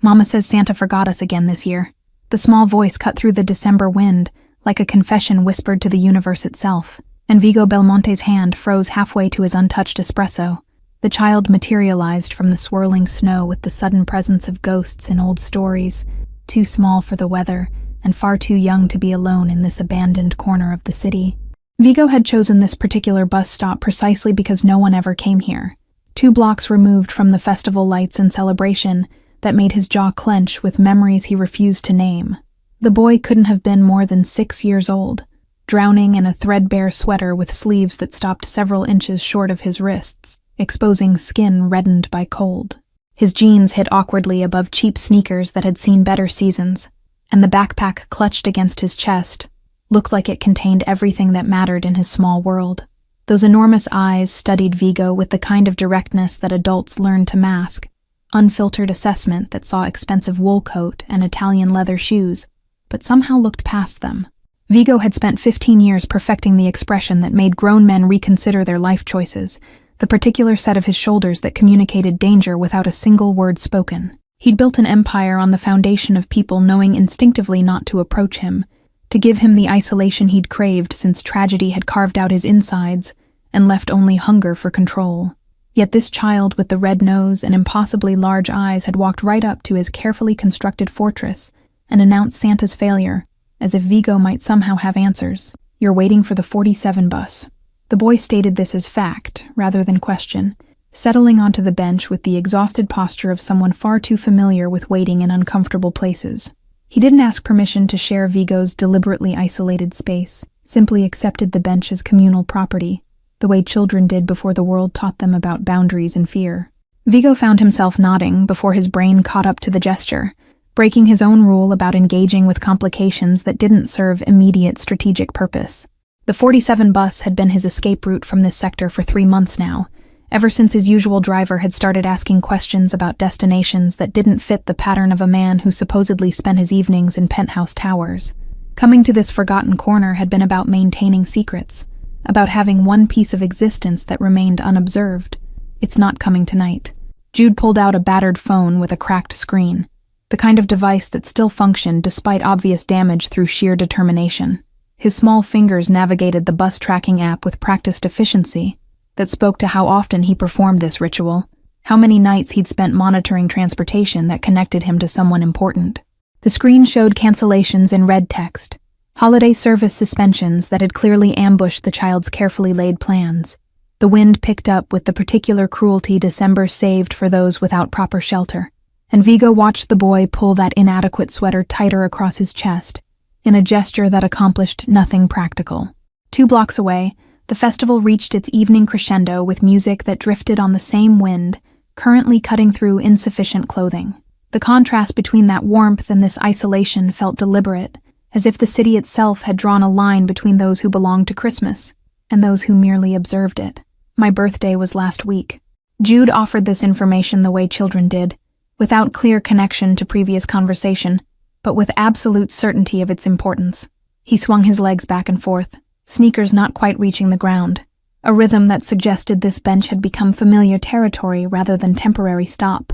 Mama says Santa forgot us again this year. The small voice cut through the December wind, like a confession whispered to the universe itself, and Vigo Belmonte's hand froze halfway to his untouched espresso. The child materialized from the swirling snow with the sudden presence of ghosts in old stories, too small for the weather, and far too young to be alone in this abandoned corner of the city. Vigo had chosen this particular bus stop precisely because no one ever came here. 2 blocks removed from the festival lights and celebration that made his jaw clench with memories he refused to name. The boy couldn't have been more than 6 years old, drowning in a threadbare sweater with sleeves that stopped several inches short of his wrists, exposing skin reddened by cold. His jeans hid awkwardly above cheap sneakers that had seen better seasons, and the backpack clutched against his chest looked like it contained everything that mattered in his small world. Those enormous eyes studied Vigo with the kind of directness that adults learn to mask, unfiltered assessment that saw expensive wool coat and Italian leather shoes, but somehow looked past them. Vigo had spent 15 years perfecting the expression that made grown men reconsider their life choices, the particular set of his shoulders that communicated danger without a single word spoken. He'd built an empire on the foundation of people knowing instinctively not to approach him, to give him the isolation he'd craved since tragedy had carved out his insides and left only hunger for control. Yet this child with the red nose and impossibly large eyes had walked right up to his carefully constructed fortress and announced Santa's failure, as if Vigo might somehow have answers. "You're waiting for the 47 bus." The boy stated this as fact, rather than question, settling onto the bench with the exhausted posture of someone far too familiar with waiting in uncomfortable places. He didn't ask permission to share Vigo's deliberately isolated space, simply accepted the bench as communal property, the way children did before the world taught them about boundaries and fear. Vigo found himself nodding before his brain caught up to the gesture, breaking his own rule about engaging with complications that didn't serve immediate strategic purpose. The 47 bus had been his escape route from this sector for 3 months now, ever since his usual driver had started asking questions about destinations that didn't fit the pattern of a man who supposedly spent his evenings in penthouse towers. Coming to this forgotten corner had been about maintaining secrets, about having one piece of existence that remained unobserved. "It's not coming tonight." Jude pulled out a battered phone with a cracked screen, the kind of device that still functioned despite obvious damage through sheer determination. His small fingers navigated the bus tracking app with practiced efficiency that spoke to how often he performed this ritual, how many nights he'd spent monitoring transportation that connected him to someone important. The screen showed cancellations in red text, holiday service suspensions that had clearly ambushed the child's carefully laid plans. The wind picked up with the particular cruelty December saved for those without proper shelter, and Vigo watched the boy pull that inadequate sweater tighter across his chest, in a gesture that accomplished nothing practical. 2 blocks away, the festival reached its evening crescendo with music that drifted on the same wind, currently cutting through insufficient clothing. The contrast between that warmth and this isolation felt deliberate, as if the city itself had drawn a line between those who belonged to Christmas and those who merely observed it. "My birthday was last week." Jude offered this information the way children did, without clear connection to previous conversation, but with absolute certainty of its importance. He swung his legs back and forth, sneakers not quite reaching the ground, a rhythm that suggested this bench had become familiar territory rather than temporary stop.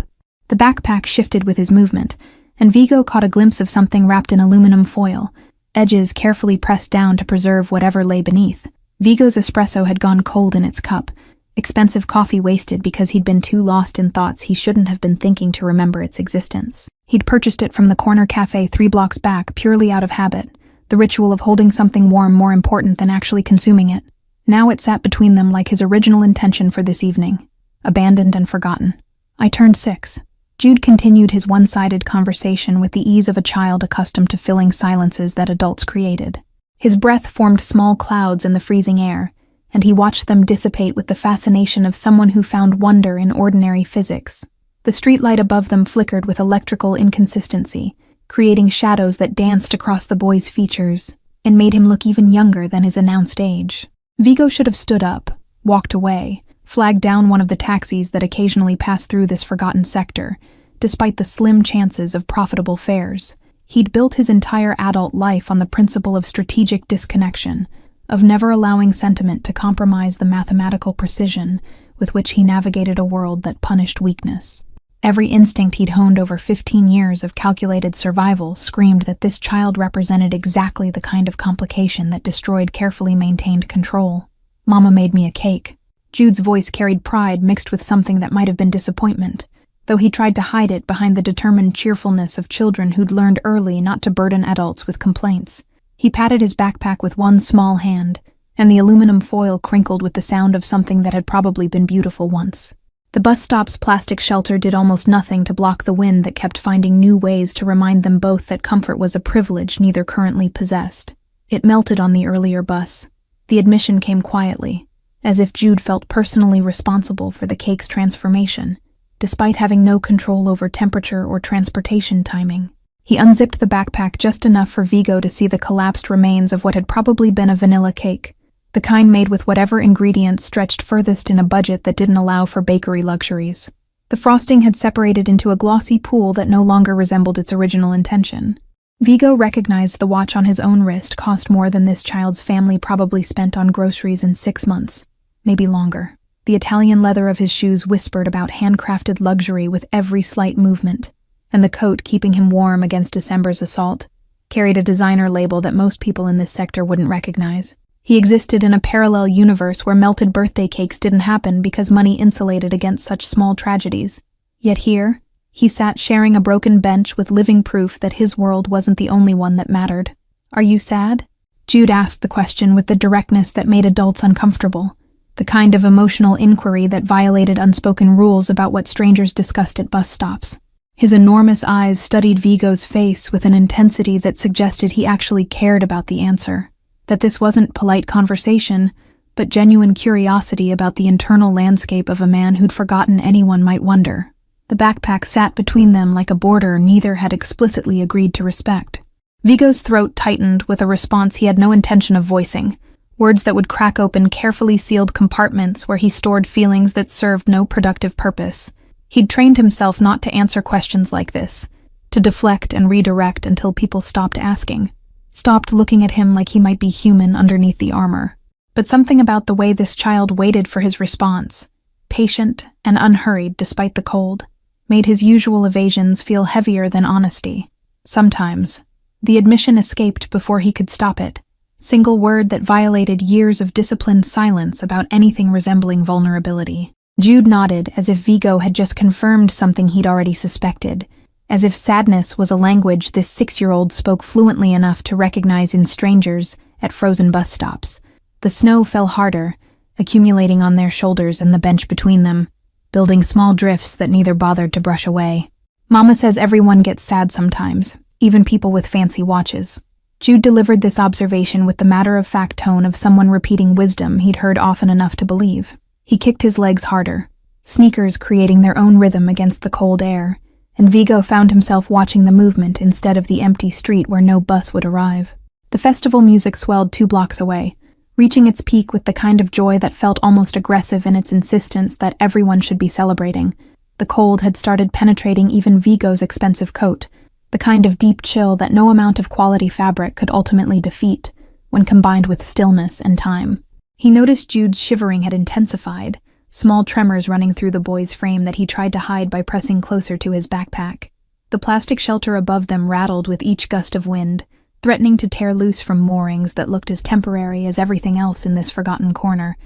The backpack shifted with his movement, and Vigo caught a glimpse of something wrapped in aluminum foil, edges carefully pressed down to preserve whatever lay beneath. Vigo's espresso had gone cold in its cup, expensive coffee wasted because he'd been too lost in thoughts he shouldn't have been thinking to remember its existence. He'd purchased it from the corner cafe 3 blocks back purely out of habit, the ritual of holding something warm more important than actually consuming it. Now it sat between them like his original intention for this evening, abandoned and forgotten. "I turned 6. Jude continued his one-sided conversation with the ease of a child accustomed to filling silences that adults created. His breath formed small clouds in the freezing air, and he watched them dissipate with the fascination of someone who found wonder in ordinary physics. The streetlight above them flickered with electrical inconsistency, creating shadows that danced across the boy's features and made him look even younger than his announced age. Vigo should have stood up, walked away, flagged down one of the taxis that occasionally passed through this forgotten sector, despite the slim chances of profitable fares. He'd built his entire adult life on the principle of strategic disconnection, of never allowing sentiment to compromise the mathematical precision with which he navigated a world that punished weakness. Every instinct he'd honed over 15 years of calculated survival screamed that this child represented exactly the kind of complication that destroyed carefully maintained control. "Mama made me a cake." Jude's voice carried pride mixed with something that might have been disappointment, though he tried to hide it behind the determined cheerfulness of children who'd learned early not to burden adults with complaints. He patted his backpack with one small hand, and the aluminum foil crinkled with the sound of something that had probably been beautiful once. The bus stop's plastic shelter did almost nothing to block the wind that kept finding new ways to remind them both that comfort was a privilege neither currently possessed. It melted on the earlier bus. The admission came quietly, as if Jude felt personally responsible for the cake's transformation, despite having no control over temperature or transportation timing. He unzipped the backpack just enough for Vigo to see the collapsed remains of what had probably been a vanilla cake, the kind made with whatever ingredients stretched furthest in a budget that didn't allow for bakery luxuries. The frosting had separated into a glossy pool that no longer resembled its original intention. Vigo recognized the watch on his own wrist cost more than this child's family probably spent on groceries in 6 months, maybe longer. The Italian leather of his shoes whispered about handcrafted luxury with every slight movement, and the coat keeping him warm against December's assault carried a designer label that most people in this sector wouldn't recognize. He existed in a parallel universe where melted birthday cakes didn't happen because money insulated against such small tragedies. Yet here, he sat sharing a broken bench with living proof that his world wasn't the only one that mattered. "Are you sad?" Jude asked the question with the directness that made adults uncomfortable, the kind of emotional inquiry that violated unspoken rules about what strangers discussed at bus stops. His enormous eyes studied Vigo's face with an intensity that suggested he actually cared about the answer, that this wasn't polite conversation, but genuine curiosity about the internal landscape of a man who'd forgotten anyone might wonder. The backpack sat between them like a border neither had explicitly agreed to respect. Vigo's throat tightened with a response he had no intention of voicing, words that would crack open carefully sealed compartments where he stored feelings that served no productive purpose. He'd trained himself not to answer questions like this, to deflect and redirect until people stopped asking, stopped looking at him like he might be human underneath the armor. But something about the way this child waited for his response, patient and unhurried despite the cold, made his usual evasions feel heavier than honesty. Sometimes, the admission escaped before he could stop it, single word that violated years of disciplined silence about anything resembling vulnerability. Jude nodded as if Vigo had just confirmed something he'd already suspected, as if sadness was a language this 6-year-old spoke fluently enough to recognize in strangers at frozen bus stops. The snow fell harder, accumulating on their shoulders and the bench between them, building small drifts that neither bothered to brush away. "Mama says everyone gets sad sometimes, even people with fancy watches." Jude delivered this observation with the matter-of-fact tone of someone repeating wisdom he'd heard often enough to believe. He kicked his legs harder, sneakers creating their own rhythm against the cold air, and Vigo found himself watching the movement instead of the empty street where no bus would arrive. The festival music swelled 2 blocks away, reaching its peak with the kind of joy that felt almost aggressive in its insistence that everyone should be celebrating. The cold had started penetrating even Vigo's expensive coat, the kind of deep chill that no amount of quality fabric could ultimately defeat when combined with stillness and time. He noticed Jude's shivering had intensified, small tremors running through the boy's frame that he tried to hide by pressing closer to his backpack. The plastic shelter above them rattled with each gust of wind, threatening to tear loose from moorings that looked as temporary as everything else in this forgotten corner.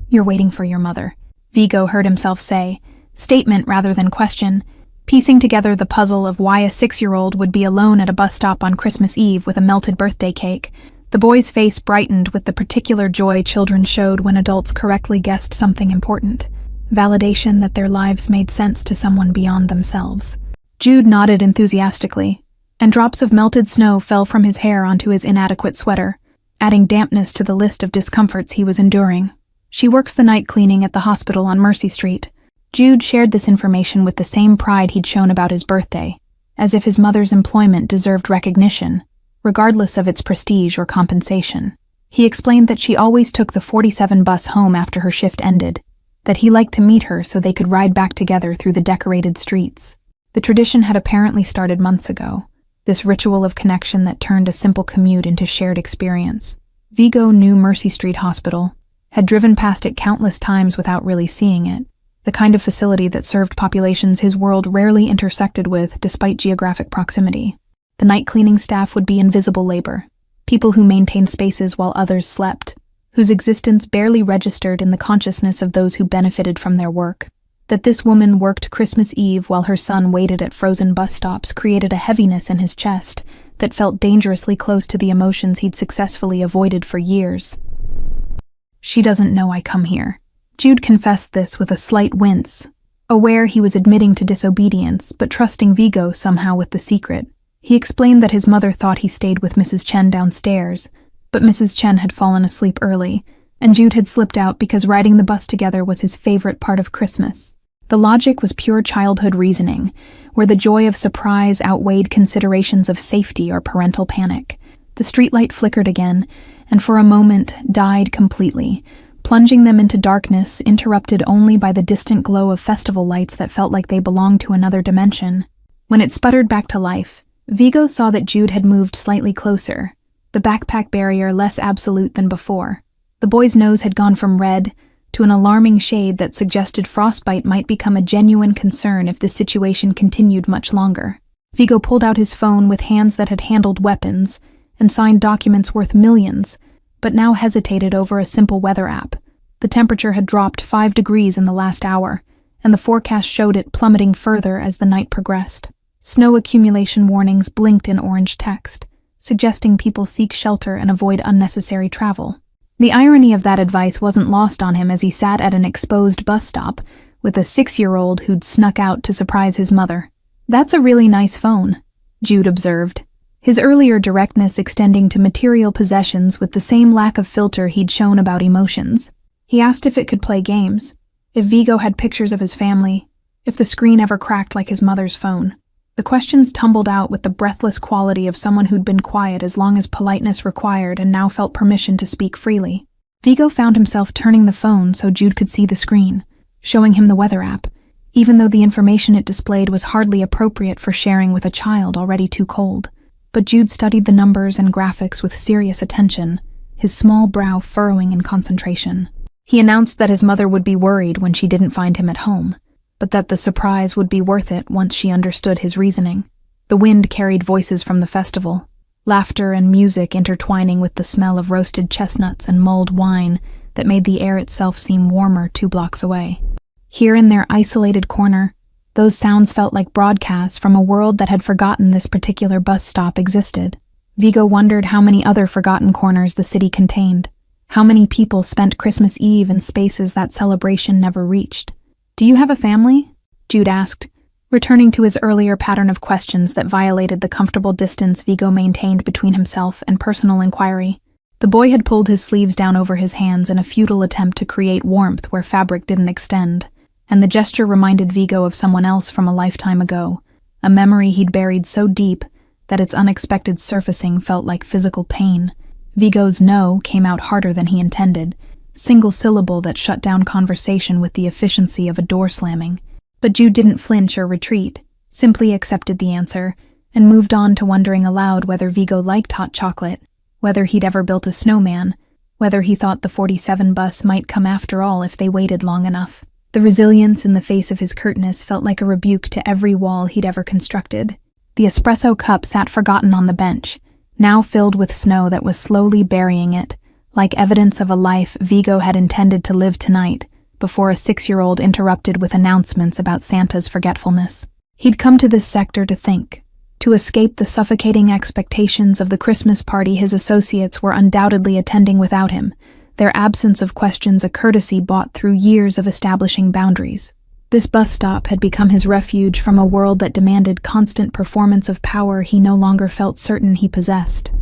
"You're waiting for your mother," Vigo heard himself say, statement rather than question, piecing together the puzzle of why a 6-year-old would be alone at a bus stop on Christmas Eve with a melted birthday cake. The boy's face brightened with the particular joy children showed when adults correctly guessed something important, validation that their lives made sense to someone beyond themselves. Jude nodded enthusiastically, and drops of melted snow fell from his hair onto his inadequate sweater, adding dampness to the list of discomforts he was enduring. "She works the night cleaning at the hospital on Mercy Street." Jude shared this information with the same pride he'd shown about his birthday, as if his mother's employment deserved recognition, regardless of its prestige or compensation. He explained that she always took the 47 bus home after her shift ended, that he liked to meet her so they could ride back together through the decorated streets. The tradition had apparently started months ago, this ritual of connection that turned a simple commute into shared experience. Vigo knew Mercy Street Hospital, had driven past it countless times without really seeing it. the kind of facility that served populations his world rarely intersected with despite geographic proximity. The night cleaning staff would be invisible labor, people who maintained spaces while others slept, whose existence barely registered in the consciousness of those who benefited from their work. That this woman worked Christmas Eve while her son waited at frozen bus stops created a heaviness in his chest that felt dangerously close to the emotions he'd successfully avoided for years. "She doesn't know I come here." Jude confessed this with a slight wince, aware he was admitting to disobedience, but trusting Vigo somehow with the secret. He explained that his mother thought he stayed with Mrs. Chen downstairs, but Mrs. Chen had fallen asleep early, and Jude had slipped out because riding the bus together was his favorite part of Christmas. The logic was pure childhood reasoning, where the joy of surprise outweighed considerations of safety or parental panic. The streetlight flickered again, and for a moment died completely, plunging them into darkness interrupted only by the distant glow of festival lights that felt like they belonged to another dimension. When it sputtered back to life, Vigo saw that Jude had moved slightly closer, the backpack barrier less absolute than before. The boy's nose had gone from red to an alarming shade that suggested frostbite might become a genuine concern if the situation continued much longer. Vigo pulled out his phone with hands that had handled weapons and signed documents worth millions, but now hesitated over a simple weather app. The temperature had dropped 5 degrees in the last hour, and the forecast showed it plummeting further as the night progressed. Snow accumulation warnings blinked in orange text, suggesting people seek shelter and avoid unnecessary travel. The irony of that advice wasn't lost on him as he sat at an exposed bus stop with a 6-year-old who'd snuck out to surprise his mother. "That's a really nice phone," Jude observed, his earlier directness extending to material possessions with the same lack of filter he'd shown about emotions. He asked if it could play games, if Vigo had pictures of his family, if the screen ever cracked like his mother's phone. The questions tumbled out with the breathless quality of someone who'd been quiet as long as politeness required and now felt permission to speak freely. Vigo found himself turning the phone so Jude could see the screen, showing him the weather app, even though the information it displayed was hardly appropriate for sharing with a child already too cold. But Jude studied the numbers and graphics with serious attention, his small brow furrowing in concentration. He announced that his mother would be worried when she didn't find him at home, but that the surprise would be worth it once she understood his reasoning. The wind carried voices from the festival, laughter and music intertwining with the smell of roasted chestnuts and mulled wine that made the air itself seem warmer 2 blocks away. Here in their isolated corner, those sounds felt like broadcasts from a world that had forgotten this particular bus stop existed. Vigo wondered how many other forgotten corners the city contained, how many people spent Christmas Eve in spaces that celebration never reached. "Do you have a family?" Jude asked, returning to his earlier pattern of questions that violated the comfortable distance Vigo maintained between himself and personal inquiry. The boy had pulled his sleeves down over his hands in a futile attempt to create warmth where fabric didn't extend, and the gesture reminded Vigo of someone else from a lifetime ago, a memory he'd buried so deep that its unexpected surfacing felt like physical pain. Vigo's no came out harder than he intended, single syllable that shut down conversation with the efficiency of a door slamming. But Jude didn't flinch or retreat, simply accepted the answer, and moved on to wondering aloud whether Vigo liked hot chocolate, whether he'd ever built a snowman, whether he thought the 47 bus might come after all if they waited long enough. The resilience in the face of his curtness felt like a rebuke to every wall he'd ever constructed. The espresso cup sat forgotten on the bench, now filled with snow that was slowly burying it, like evidence of a life Vigo had intended to live tonight, before a 6-year-old interrupted with announcements about Santa's forgetfulness. He'd come to this sector to think, to escape the suffocating expectations of the Christmas party his associates were undoubtedly attending without him, their absence of questions a courtesy bought through years of establishing boundaries. This bus stop had become his refuge from a world that demanded constant performance of power he no longer felt certain he possessed.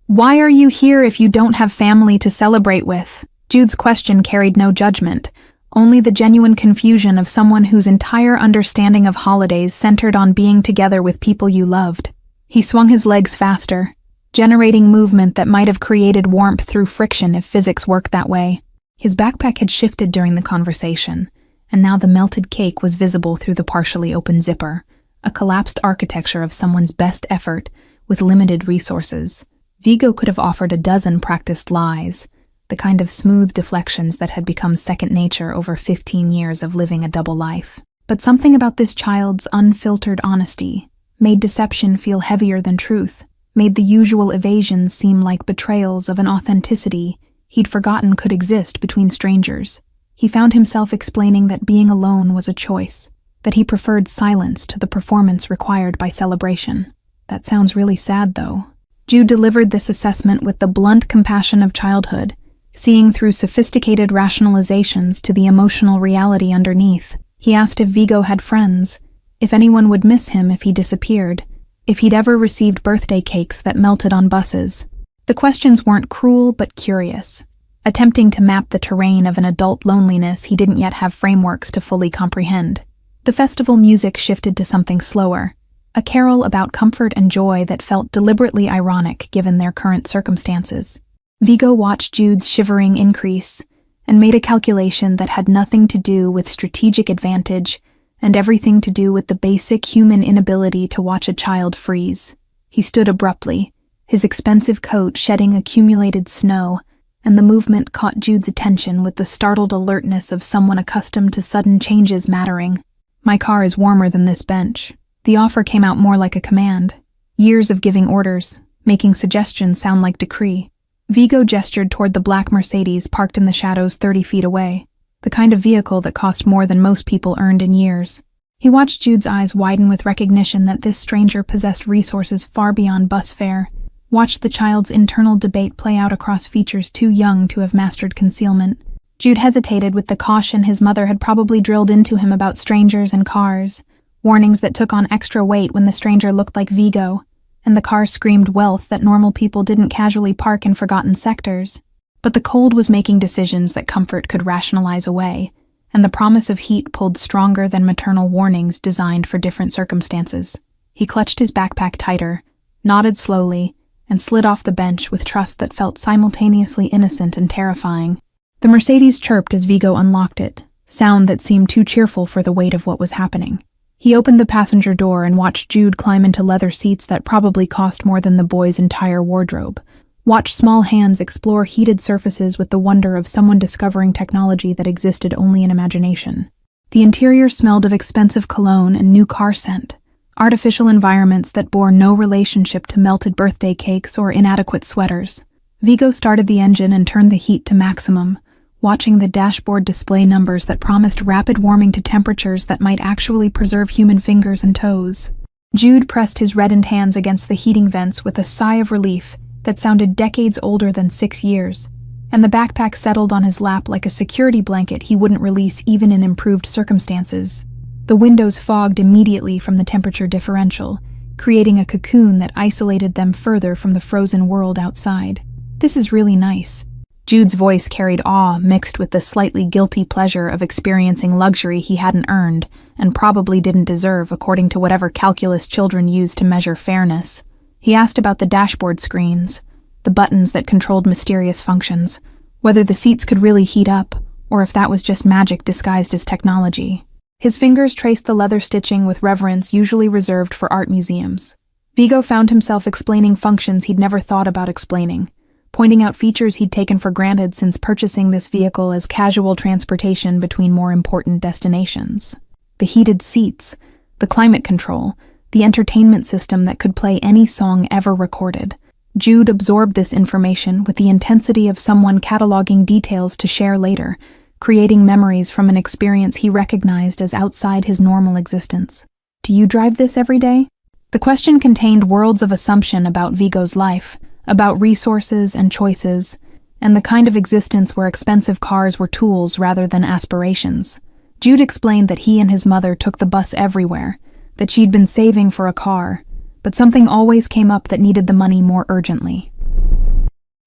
"Why are you here if you don't have family to celebrate with?" Jude's question carried no judgment, only the genuine confusion of someone whose entire understanding of holidays centered on being together with people you loved. He swung his legs faster, generating movement that might have created warmth through friction if physics worked that way. His backpack had shifted during the conversation, and now the melted cake was visible through the partially open zipper, a collapsed architecture of someone's best effort with limited resources. Vigo could have offered a dozen practiced lies, the kind of smooth deflections that had become second nature over 15 years of living a double life. But something about this child's unfiltered honesty made deception feel heavier than truth, made the usual evasions seem like betrayals of an authenticity he'd forgotten could exist between strangers. He found himself explaining that being alone was a choice, that he preferred silence to the performance required by celebration. That sounds really sad, though. Jude delivered this assessment with the blunt compassion of childhood, seeing through sophisticated rationalizations to the emotional reality underneath. He asked if Vigo had friends, if anyone would miss him if he disappeared, if he'd ever received birthday cakes that melted on buses. The questions weren't cruel but curious, attempting to map the terrain of an adult loneliness he didn't yet have frameworks to fully comprehend. The festival music shifted to something slower, a carol about comfort and joy that felt deliberately ironic given their current circumstances. Vigo watched Jude's shivering increase and made a calculation that had nothing to do with strategic advantage and everything to do with the basic human inability to watch a child freeze. He stood abruptly, his expensive coat shedding accumulated snow, and the movement caught Jude's attention with the startled alertness of someone accustomed to sudden changes mattering. "My car is warmer than this bench." The offer came out more like a command. Years of giving orders, making suggestions sound like decree. Vigo gestured toward the black Mercedes parked in the shadows 30 feet away, the kind of vehicle that cost more than most people earned in years. He watched Jude's eyes widen with recognition that this stranger possessed resources far beyond bus fare, watched the child's internal debate play out across features too young to have mastered concealment. Jude hesitated with the caution his mother had probably drilled into him about strangers and cars, warnings that took on extra weight when the stranger looked like Vigo, and the car screamed wealth that normal people didn't casually park in forgotten sectors. But the cold was making decisions that comfort could rationalize away, and the promise of heat pulled stronger than maternal warnings designed for different circumstances. He clutched his backpack tighter, nodded slowly, and slid off the bench with trust that felt simultaneously innocent and terrifying. The Mercedes chirped as Vigo unlocked it, sound that seemed too cheerful for the weight of what was happening. He opened the passenger door and watched Jude climb into leather seats that probably cost more than the boy's entire wardrobe. Watched small hands explore heated surfaces with the wonder of someone discovering technology that existed only in imagination. The interior smelled of expensive cologne and new car scent, artificial environments that bore no relationship to melted birthday cakes or inadequate sweaters. Vigo started the engine and turned the heat to maximum, watching the dashboard display numbers that promised rapid warming to temperatures that might actually preserve human fingers and toes. Jude pressed his reddened hands against the heating vents with a sigh of relief that sounded decades older than 6 years, and the backpack settled on his lap like a security blanket he wouldn't release even in improved circumstances. The windows fogged immediately from the temperature differential, creating a cocoon that isolated them further from the frozen world outside. "This is really nice." Jude's voice carried awe mixed with the slightly guilty pleasure of experiencing luxury he hadn't earned and probably didn't deserve according to whatever calculus children use to measure fairness. He asked about the dashboard screens, the buttons that controlled mysterious functions, whether the seats could really heat up, or if that was just magic disguised as technology. His fingers traced the leather stitching with reverence usually reserved for art museums. Vigo found himself explaining functions he'd never thought about explaining, pointing out features he'd taken for granted since purchasing this vehicle as casual transportation between more important destinations. The heated seats, the climate control, the entertainment system that could play any song ever recorded. Jude absorbed this information with the intensity of someone cataloging details to share later, creating memories from an experience he recognized as outside his normal existence. "Do you drive this every day?" The question contained worlds of assumption about Vigo's life, about resources and choices, and the kind of existence where expensive cars were tools rather than aspirations. Jude explained that he and his mother took the bus everywhere, that she'd been saving for a car, but something always came up that needed the money more urgently.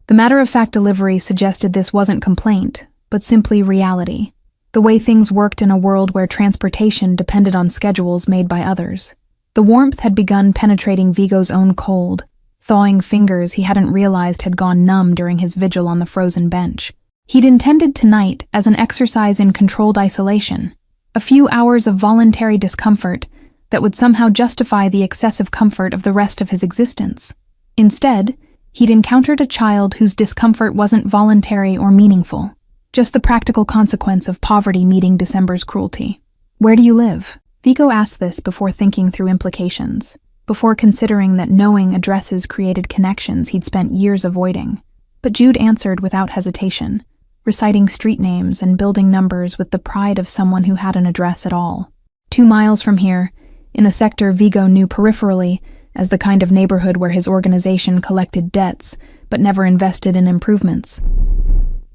The matter-of-fact delivery suggested this wasn't complaint, but simply reality, the way things worked in a world where transportation depended on schedules made by others. The warmth had begun penetrating Vigo's own cold, thawing fingers he hadn't realized had gone numb during his vigil on the frozen bench. He'd intended tonight as an exercise in controlled isolation, a few hours of voluntary discomfort that would somehow justify the excessive comfort of the rest of his existence. Instead, He'd encountered a child whose discomfort wasn't voluntary or meaningful, just the practical consequence of poverty meeting December's cruelty. "Where do you live?" Vigo asked this before thinking through implications, before considering that knowing addresses created connections he'd spent years avoiding. But Jude answered without hesitation, reciting street names and building numbers with the pride of someone who had an address at all. 2 miles from here, in a sector Vigo knew peripherally as the kind of neighborhood where his organization collected debts but never invested in improvements.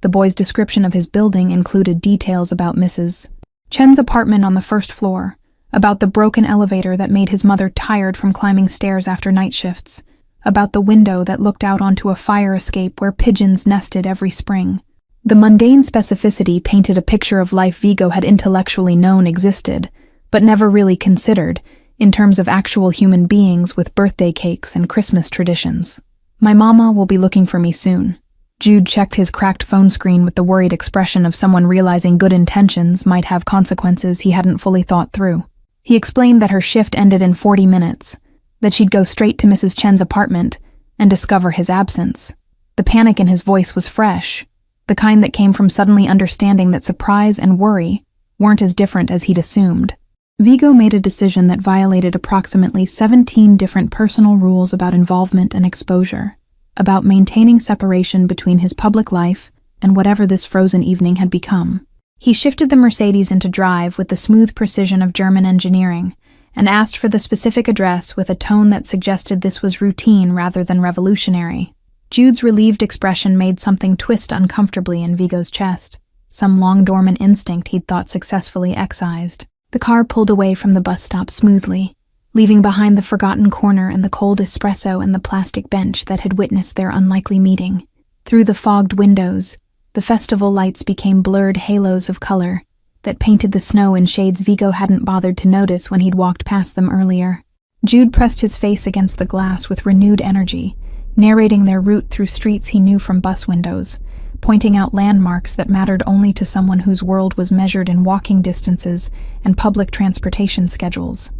The boy's description of his building included details about Mrs. Chen's apartment on the first floor, about the broken elevator that made his mother tired from climbing stairs after night shifts, about the window that looked out onto a fire escape where pigeons nested every spring. The mundane specificity painted a picture of life Vigo had intellectually known existed, but never really considered, in terms of actual human beings with birthday cakes and Christmas traditions. "My mama will be looking for me soon." Jude checked his cracked phone screen with the worried expression of someone realizing good intentions might have consequences he hadn't fully thought through. He explained that her shift ended in 40 minutes, that she'd go straight to Mrs. Chen's apartment and discover his absence. The panic in his voice was fresh, the kind that came from suddenly understanding that surprise and worry weren't as different as he'd assumed. Vigo made a decision that violated approximately 17 different personal rules about involvement and exposure, about maintaining separation between his public life and whatever this frozen evening had become. He shifted the Mercedes into drive with the smooth precision of German engineering and asked for the specific address with a tone that suggested this was routine rather than revolutionary. Jude's relieved expression made something twist uncomfortably in Vigo's chest, some long-dormant instinct he'd thought successfully excised. The car pulled away from the bus stop smoothly, leaving behind the forgotten corner and the cold espresso and the plastic bench that had witnessed their unlikely meeting. Through the fogged windows, the festival lights became blurred halos of color that painted the snow in shades Vigo hadn't bothered to notice when he'd walked past them earlier. Jude pressed his face against the glass with renewed energy, narrating their route through streets he knew from bus windows, pointing out landmarks that mattered only to someone whose world was measured in walking distances and public transportation schedules.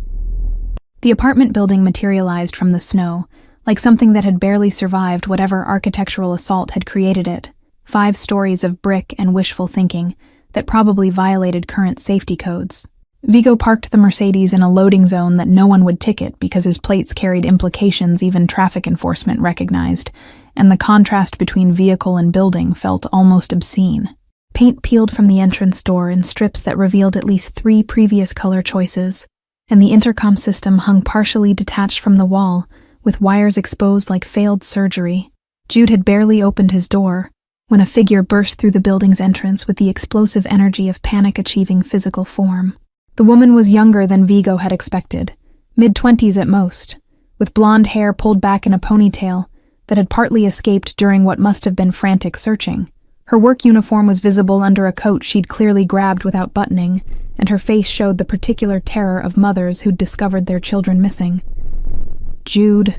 The apartment building materialized from the snow, like something that had barely survived whatever architectural assault had created it. 5 stories of brick and wishful thinking that probably violated current safety codes. Vigo parked the Mercedes in a loading zone that no one would ticket because his plates carried implications even traffic enforcement recognized, and the contrast between vehicle and building felt almost obscene. Paint peeled from the entrance door in strips that revealed at least 3 previous color choices, and the intercom system hung partially detached from the wall, with wires exposed like failed surgery. Jude had barely opened his door when a figure burst through the building's entrance with the explosive energy of panic achieving physical form. The woman was younger than Vigo had expected, mid-20s at most, with blonde hair pulled back in a ponytail that had partly escaped during what must have been frantic searching. Her work uniform was visible under a coat she'd clearly grabbed without buttoning, and her face showed the particular terror of mothers who'd discovered their children missing. Jude.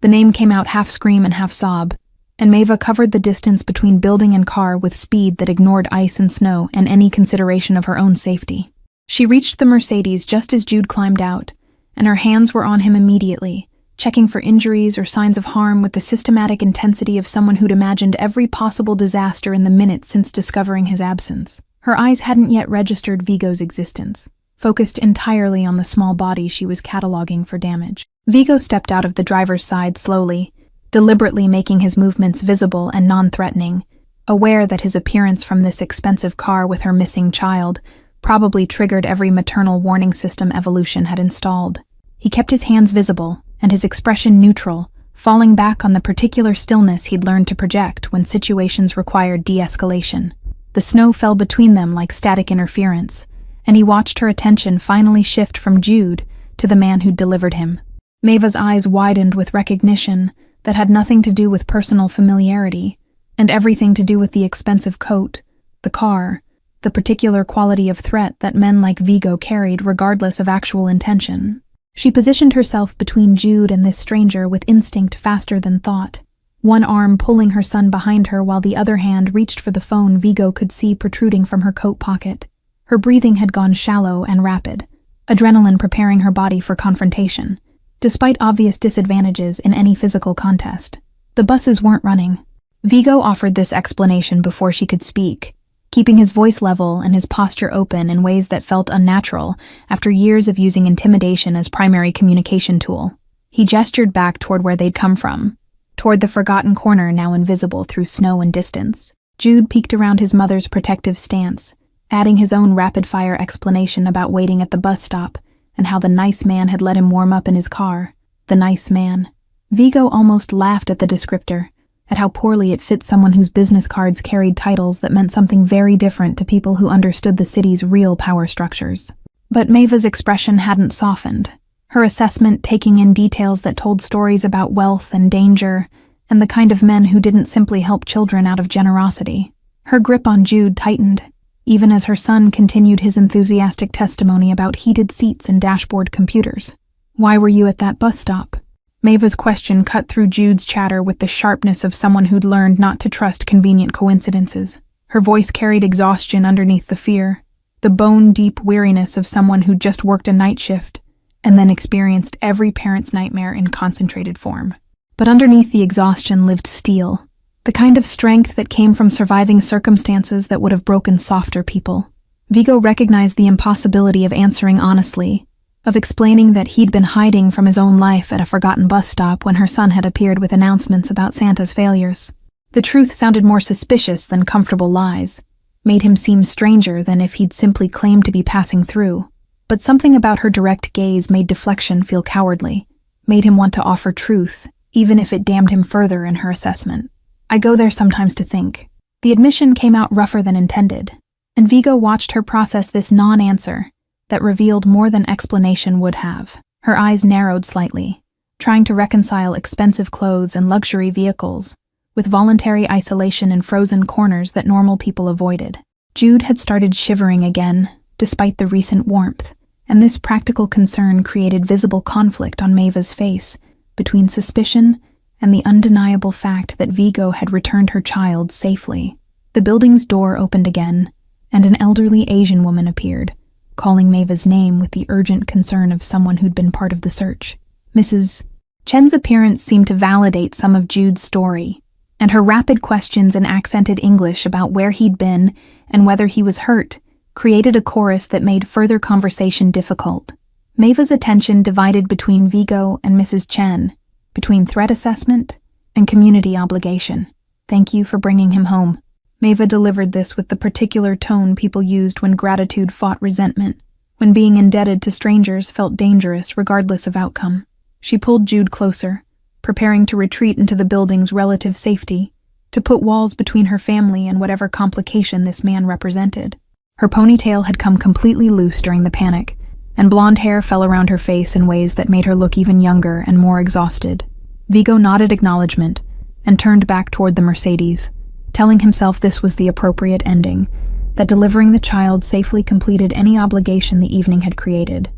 The name came out half scream and half sob, and Maeva covered the distance between building and car with speed that ignored ice and snow and any consideration of her own safety. She reached the Mercedes just as Jude climbed out, and her hands were on him immediately, checking for injuries or signs of harm with the systematic intensity of someone who'd imagined every possible disaster in the minutes since discovering his absence. Her eyes hadn't yet registered Vigo's existence, focused entirely on the small body she was cataloging for damage. Vigo stepped out of the driver's side slowly, deliberately making his movements visible and non-threatening, aware that his appearance from this expensive car with her missing child probably triggered every maternal warning system evolution had installed. He kept his hands visible and his expression neutral, falling back on the particular stillness he'd learned to project when situations required de-escalation. The snow fell between them like static interference, and he watched her attention finally shift from Jude to the man who'd delivered him. Maeva's eyes widened with recognition that had nothing to do with personal familiarity, and everything to do with the expensive coat, the car, the particular quality of threat that men like Vigo carried regardless of actual intention. She positioned herself between Jude and this stranger with instinct faster than thought, one arm pulling her son behind her while the other hand reached for the phone Vigo could see protruding from her coat pocket. Her breathing had gone shallow and rapid, adrenaline preparing her body for confrontation, despite obvious disadvantages in any physical contest. The buses weren't running. Vigo offered this explanation before she could speak, keeping his voice level and his posture open in ways that felt unnatural after years of using intimidation as primary communication tool. He gestured back toward where they'd come from, toward the forgotten corner now invisible through snow and distance. Jude peeked around his mother's protective stance, adding his own rapid-fire explanation about waiting at the bus stop and how the nice man had let him warm up in his car. The nice man. Vigo almost laughed at the descriptor, at how poorly it fit someone whose business cards carried titles that meant something very different to people who understood the city's real power structures. But Maeva's expression hadn't softened, her assessment taking in details that told stories about wealth and danger, and the kind of men who didn't simply help children out of generosity. Her grip on Jude tightened, even as her son continued his enthusiastic testimony about heated seats and dashboard computers. "Why were you at that bus stop?" Maeva's question cut through Jude's chatter with the sharpness of someone who'd learned not to trust convenient coincidences. Her voice carried exhaustion underneath the fear, the bone-deep weariness of someone who'd just worked a night shift and then experienced every parent's nightmare in concentrated form. But underneath the exhaustion lived steel, the kind of strength that came from surviving circumstances that would have broken softer people. Vigo recognized the impossibility of answering honestly, of explaining that he'd been hiding from his own life at a forgotten bus stop when her son had appeared with announcements about Santa's failures. The truth sounded more suspicious than comfortable lies, made him seem stranger than if he'd simply claimed to be passing through. But something about her direct gaze made deflection feel cowardly, made him want to offer truth, even if it damned him further in her assessment. "I go there sometimes to think." The admission came out rougher than intended, and Vigo watched her process this non-answer that revealed more than explanation would have. Her eyes narrowed slightly, trying to reconcile expensive clothes and luxury vehicles with voluntary isolation in frozen corners that normal people avoided. Jude had started shivering again, despite the recent warmth, and this practical concern created visible conflict on Maeva's face between suspicion and the undeniable fact that Vigo had returned her child safely. The building's door opened again, and an elderly Asian woman appeared, calling Maeva's name with the urgent concern of someone who'd been part of the search. Mrs. Chen's appearance seemed to validate some of Jude's story, and her rapid questions in accented English about where he'd been and whether he was hurt created a chorus that made further conversation difficult. Maeva's attention divided between Vigo and Mrs. Chen, between threat assessment and community obligation. "Thank you for bringing him home." Maeva delivered this with the particular tone people used when gratitude fought resentment, when being indebted to strangers felt dangerous regardless of outcome. She pulled Jude closer, preparing to retreat into the building's relative safety, to put walls between her family and whatever complication this man represented. Her ponytail had come completely loose during the panic, and blonde hair fell around her face in ways that made her look even younger and more exhausted. Vigo nodded acknowledgement and turned back toward the Mercedes, telling himself this was the appropriate ending, that delivering the child safely completed any obligation the evening had created.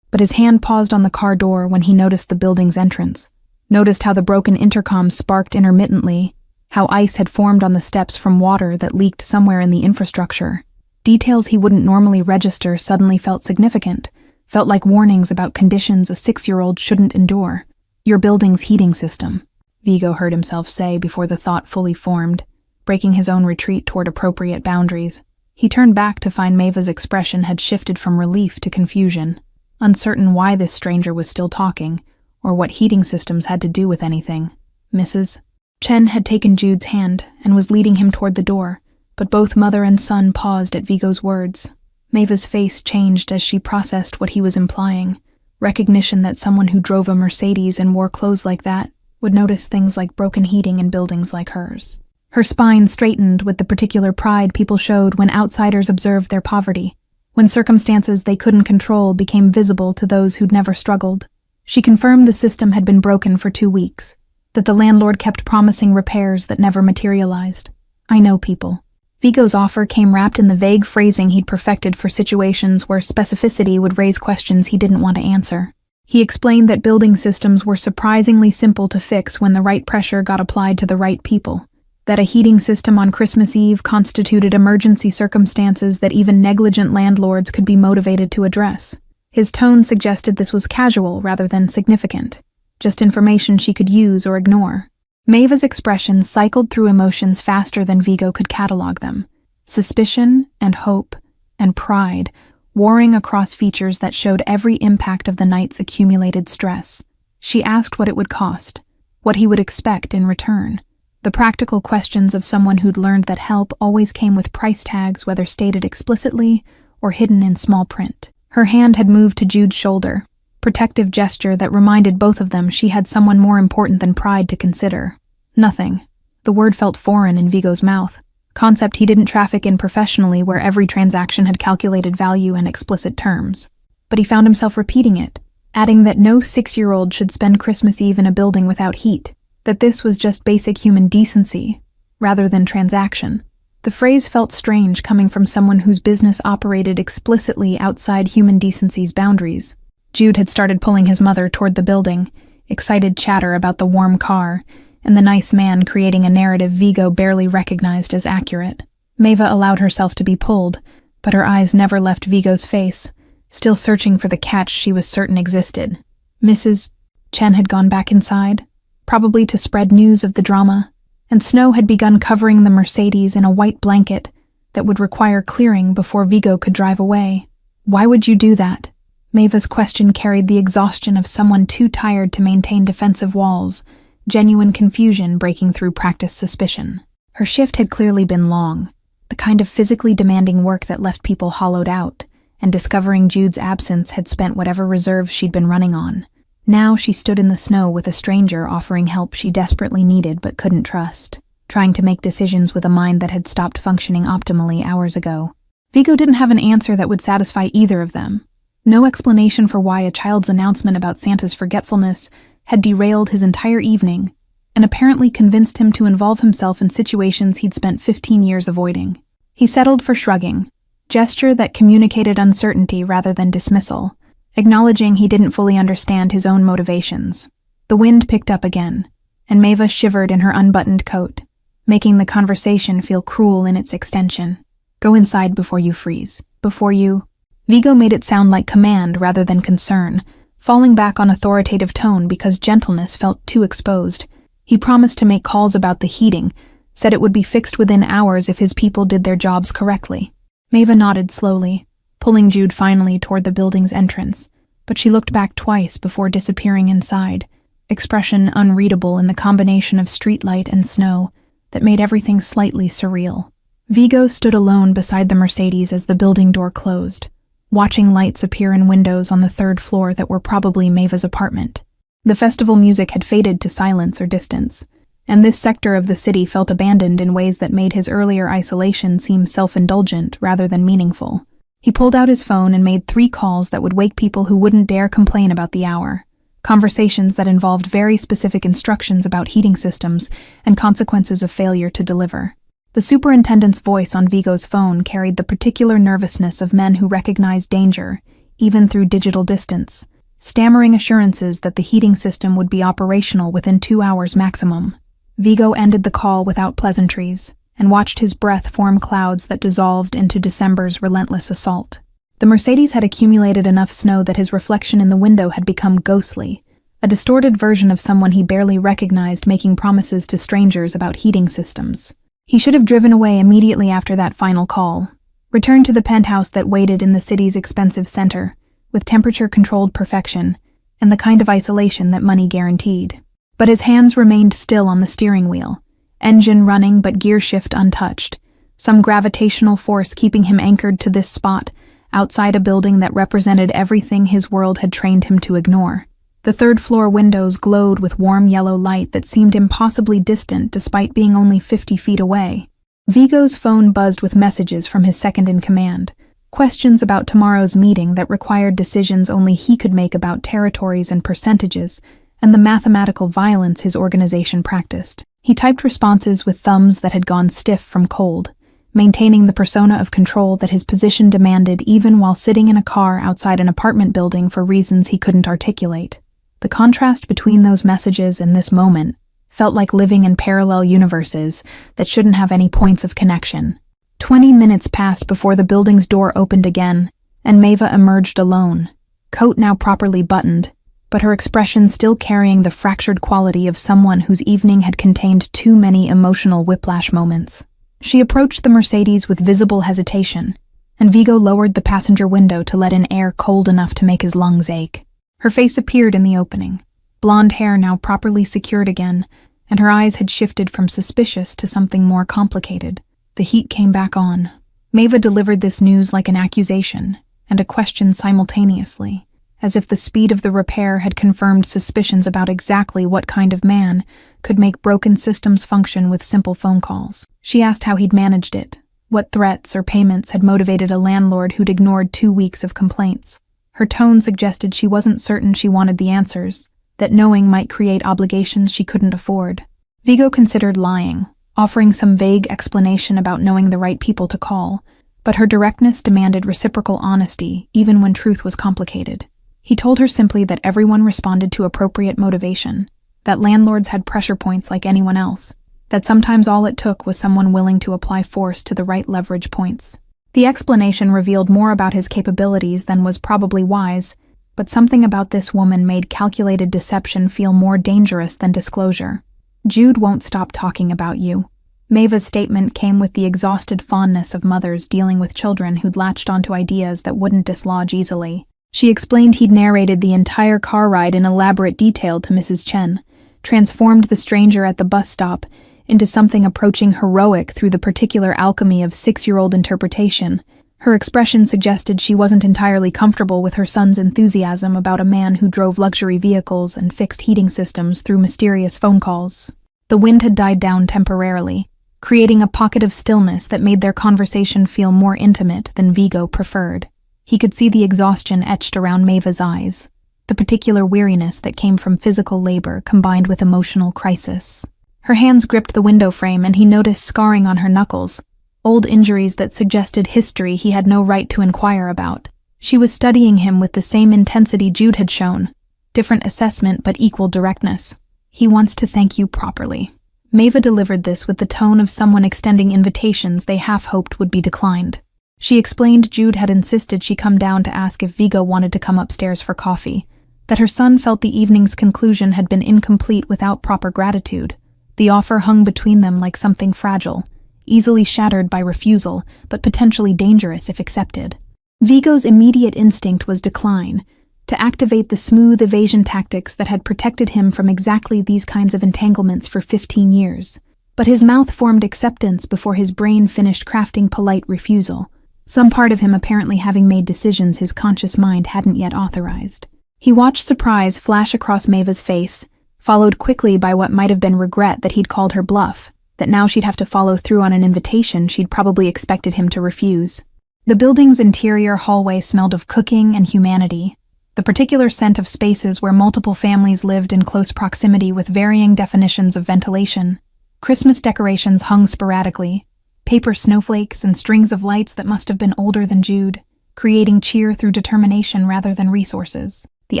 But his hand paused on the car door when he noticed the building's entrance, noticed how the broken intercom sparked intermittently, how ice had formed on the steps from water that leaked somewhere in the infrastructure. Details he wouldn't normally register suddenly felt significant, felt like warnings about conditions a 6-year-old shouldn't endure. "Your building's heating system," Vigo heard himself say before the thought fully formed, breaking his own retreat toward appropriate boundaries. He turned back to find Maeva's expression had shifted from relief to confusion, uncertain why this stranger was still talking, or what heating systems had to do with anything. Mrs. Chen had taken Jude's hand and was leading him toward the door, but both mother and son paused at Vigo's words. Maeva's face changed as she processed what he was implying, recognition that someone who drove a Mercedes and wore clothes like that would notice things like broken heating in buildings like hers. Her spine straightened with the particular pride people showed when outsiders observed their poverty, when circumstances they couldn't control became visible to those who'd never struggled. She confirmed the system had been broken for 2 weeks, that the landlord kept promising repairs that never materialized. "I know people." Vigo's offer came wrapped in the vague phrasing he'd perfected for situations where specificity would raise questions he didn't want to answer. He explained that building systems were surprisingly simple to fix when the right pressure got applied to the right people, that a heating system on Christmas Eve constituted emergency circumstances that even negligent landlords could be motivated to address. His tone suggested this was casual rather than significant, just information she could use or ignore. Maeva's expression cycled through emotions faster than Vigo could catalog them. Suspicion and hope and pride warring across features that showed every impact of the night's accumulated stress. She asked what it would cost, what he would expect in return. The practical questions of someone who'd learned that help always came with price tags, whether stated explicitly or hidden in small print. Her hand had moved to Jude's shoulder, protective gesture that reminded both of them she had someone more important than pride to consider. Nothing. The word felt foreign in Vigo's mouth, concept he didn't traffic in professionally where every transaction had calculated value and explicit terms. But he found himself repeating it, adding that no 6-year-old should spend Christmas Eve in a building without heat, that this was just basic human decency, rather than transaction. The phrase felt strange coming from someone whose business operated explicitly outside human decency's boundaries. Jude had started pulling his mother toward the building, excited chatter about the warm car, and the nice man creating a narrative Vigo barely recognized as accurate. Maeva allowed herself to be pulled, but her eyes never left Vigo's face, still searching for the catch she was certain existed. Mrs. Chen had gone back inside, probably to spread news of the drama, and snow had begun covering the Mercedes in a white blanket that would require clearing before Vigo could drive away. Why would you do that? Maeva's question carried the exhaustion of someone too tired to maintain defensive walls, genuine confusion breaking through practiced suspicion. Her shift had clearly been long, the kind of physically demanding work that left people hollowed out, and discovering Jude's absence had spent whatever reserves she'd been running on. Now she stood in the snow with a stranger offering help she desperately needed but couldn't trust, trying to make decisions with a mind that had stopped functioning optimally hours ago. Vigo didn't have an answer that would satisfy either of them. No explanation for why a child's announcement about Santa's forgetfulness had derailed his entire evening, and apparently convinced him to involve himself in situations he'd spent 15 years avoiding. He settled for shrugging, gesture that communicated uncertainty rather than dismissal, acknowledging he didn't fully understand his own motivations. The wind picked up again, and Maeva shivered in her unbuttoned coat, making the conversation feel cruel in its extension. Go inside before you freeze. Before you... Vigo made it sound like command rather than concern, falling back on authoritative tone because gentleness felt too exposed. He promised to make calls about the heating, said it would be fixed within hours if his people did their jobs correctly. Maeva nodded slowly, pulling Jude finally toward the building's entrance, but she looked back twice before disappearing inside, expression unreadable in the combination of streetlight and snow that made everything slightly surreal. Vigo stood alone beside the Mercedes as the building door closed, watching lights appear in windows on the 3rd floor that were probably Maeva's apartment. The festival music had faded to silence or distance, and this sector of the city felt abandoned in ways that made his earlier isolation seem self-indulgent rather than meaningful. He pulled out his phone and made 3 calls that would wake people who wouldn't dare complain about the hour, conversations that involved very specific instructions about heating systems and consequences of failure to deliver. The superintendent's voice on Vigo's phone carried the particular nervousness of men who recognize danger, even through digital distance, stammering assurances that the heating system would be operational within 2 hours maximum. Vigo ended the call without pleasantries and watched his breath form clouds that dissolved into December's relentless assault. The Mercedes had accumulated enough snow that his reflection in the window had become ghostly, a distorted version of someone he barely recognized making promises to strangers about heating systems. He should have driven away immediately after that final call, returned to the penthouse that waited in the city's expensive center, with temperature-controlled perfection and the kind of isolation that money guaranteed. But his hands remained still on the steering wheel, engine running but gear shift untouched, some gravitational force keeping him anchored to this spot, outside a building that represented everything his world had trained him to ignore. The 3rd floor windows glowed with warm yellow light that seemed impossibly distant despite being only 50 feet away. Vigo's phone buzzed with messages from his second-in-command, questions about tomorrow's meeting that required decisions only he could make about territories and percentages, and the mathematical violence his organization practiced. He typed responses with thumbs that had gone stiff from cold, maintaining the persona of control that his position demanded even while sitting in a car outside an apartment building for reasons he couldn't articulate. The contrast between those messages and this moment felt like living in parallel universes that shouldn't have any points of connection. 20 minutes passed before the building's door opened again, and Maeva emerged alone, coat now properly buttoned, but her expression still carrying the fractured quality of someone whose evening had contained too many emotional whiplash moments. She approached the Mercedes with visible hesitation, and Vigo lowered the passenger window to let in air cold enough to make his lungs ache. Her face appeared in the opening, blonde hair now properly secured again, and her eyes had shifted from suspicious to something more complicated. The heat came back on. Maeva delivered this news like an accusation and a question simultaneously, as if the speed of the repair had confirmed suspicions about exactly what kind of man could make broken systems function with simple phone calls. She asked how he'd managed it, what threats or payments had motivated a landlord who'd ignored 2 weeks of complaints. Her tone suggested she wasn't certain she wanted the answers, that knowing might create obligations she couldn't afford. Vigo considered lying, offering some vague explanation about knowing the right people to call, but her directness demanded reciprocal honesty, even when truth was complicated. He told her simply that everyone responded to appropriate motivation, that landlords had pressure points like anyone else, that sometimes all it took was someone willing to apply force to the right leverage points. The explanation revealed more about his capabilities than was probably wise, but something about this woman made calculated deception feel more dangerous than disclosure. Jude won't stop talking about you. Maeva's statement came with the exhausted fondness of mothers dealing with children who'd latched onto ideas that wouldn't dislodge easily. She explained he'd narrated the entire car ride in elaborate detail to Mrs. Chen, transformed the stranger at the bus stop into something approaching heroic through the particular alchemy of 6-year-old interpretation. Her expression suggested she wasn't entirely comfortable with her son's enthusiasm about a man who drove luxury vehicles and fixed heating systems through mysterious phone calls. The wind had died down temporarily, creating a pocket of stillness that made their conversation feel more intimate than Vigo preferred. He could see the exhaustion etched around Maeva's eyes, the particular weariness that came from physical labor combined with emotional crisis. Her hands gripped the window frame and he noticed scarring on her knuckles, old injuries that suggested history he had no right to inquire about. She was studying him with the same intensity Jude had shown, different assessment but equal directness. He wants to thank you properly. Maeva delivered this with the tone of someone extending invitations they half hoped would be declined. She explained Jude had insisted she come down to ask if Vigo wanted to come upstairs for coffee, that her son felt the evening's conclusion had been incomplete without proper gratitude. The offer hung between them like something fragile, easily shattered by refusal, but potentially dangerous if accepted. Vigo's immediate instinct was decline, to activate the smooth evasion tactics that had protected him from exactly these kinds of entanglements for 15 years. But his mouth formed acceptance before his brain finished crafting polite refusal, some part of him apparently having made decisions his conscious mind hadn't yet authorized. He watched surprise flash across Maeva's face, followed quickly by what might have been regret that he'd called her bluff, that now she'd have to follow through on an invitation she'd probably expected him to refuse. The building's interior hallway smelled of cooking and humanity, the particular scent of spaces where multiple families lived in close proximity with varying definitions of ventilation. Christmas decorations hung sporadically, paper snowflakes and strings of lights that must have been older than Jude, creating cheer through determination rather than resources. The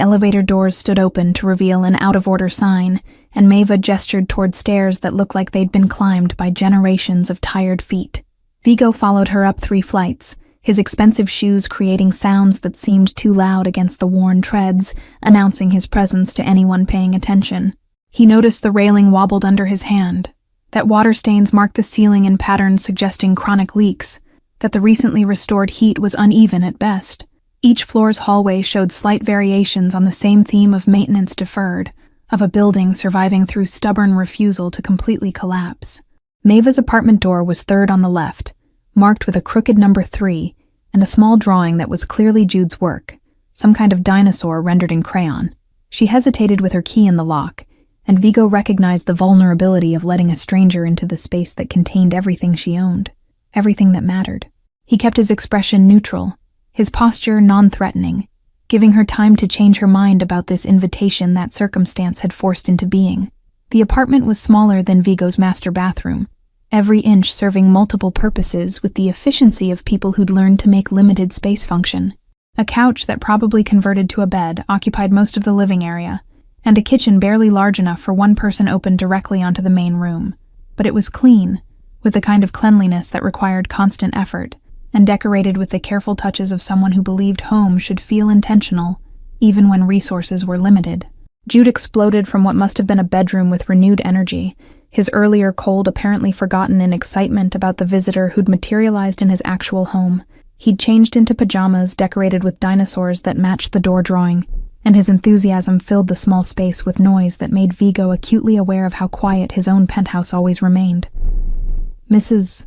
elevator doors stood open to reveal an out-of-order sign, and Maeva gestured toward stairs that looked like they'd been climbed by generations of tired feet. Vigo followed her up 3 flights, his expensive shoes creating sounds that seemed too loud against the worn treads, announcing his presence to anyone paying attention. He noticed the railing wobbled under his hand, that water stains marked the ceiling in patterns suggesting chronic leaks, that the recently restored heat was uneven at best. Each floor's hallway showed slight variations on the same theme of maintenance deferred, of a building surviving through stubborn refusal to completely collapse. Maeva's apartment door was third on the left, marked with a crooked number 3, and a small drawing that was clearly Jude's work, some kind of dinosaur rendered in crayon. She hesitated with her key in the lock, and Vigo recognized the vulnerability of letting a stranger into the space that contained everything she owned, everything that mattered. He kept his expression neutral, his posture non-threatening, giving her time to change her mind about this invitation that circumstance had forced into being. The apartment was smaller than Vigo's master bathroom, every inch serving multiple purposes with the efficiency of people who'd learned to make limited space function. A couch that probably converted to a bed occupied most of the living area, and a kitchen barely large enough for one person opened directly onto the main room. But it was clean, with the kind of cleanliness that required constant effort, and decorated with the careful touches of someone who believed home should feel intentional, even when resources were limited. Jude exploded from what must have been a bedroom with renewed energy, his earlier cold apparently forgotten in excitement about the visitor who'd materialized in his actual home. He'd changed into pajamas decorated with dinosaurs that matched the door drawing, and his enthusiasm filled the small space with noise that made Vigo acutely aware of how quiet his own penthouse always remained. Mrs.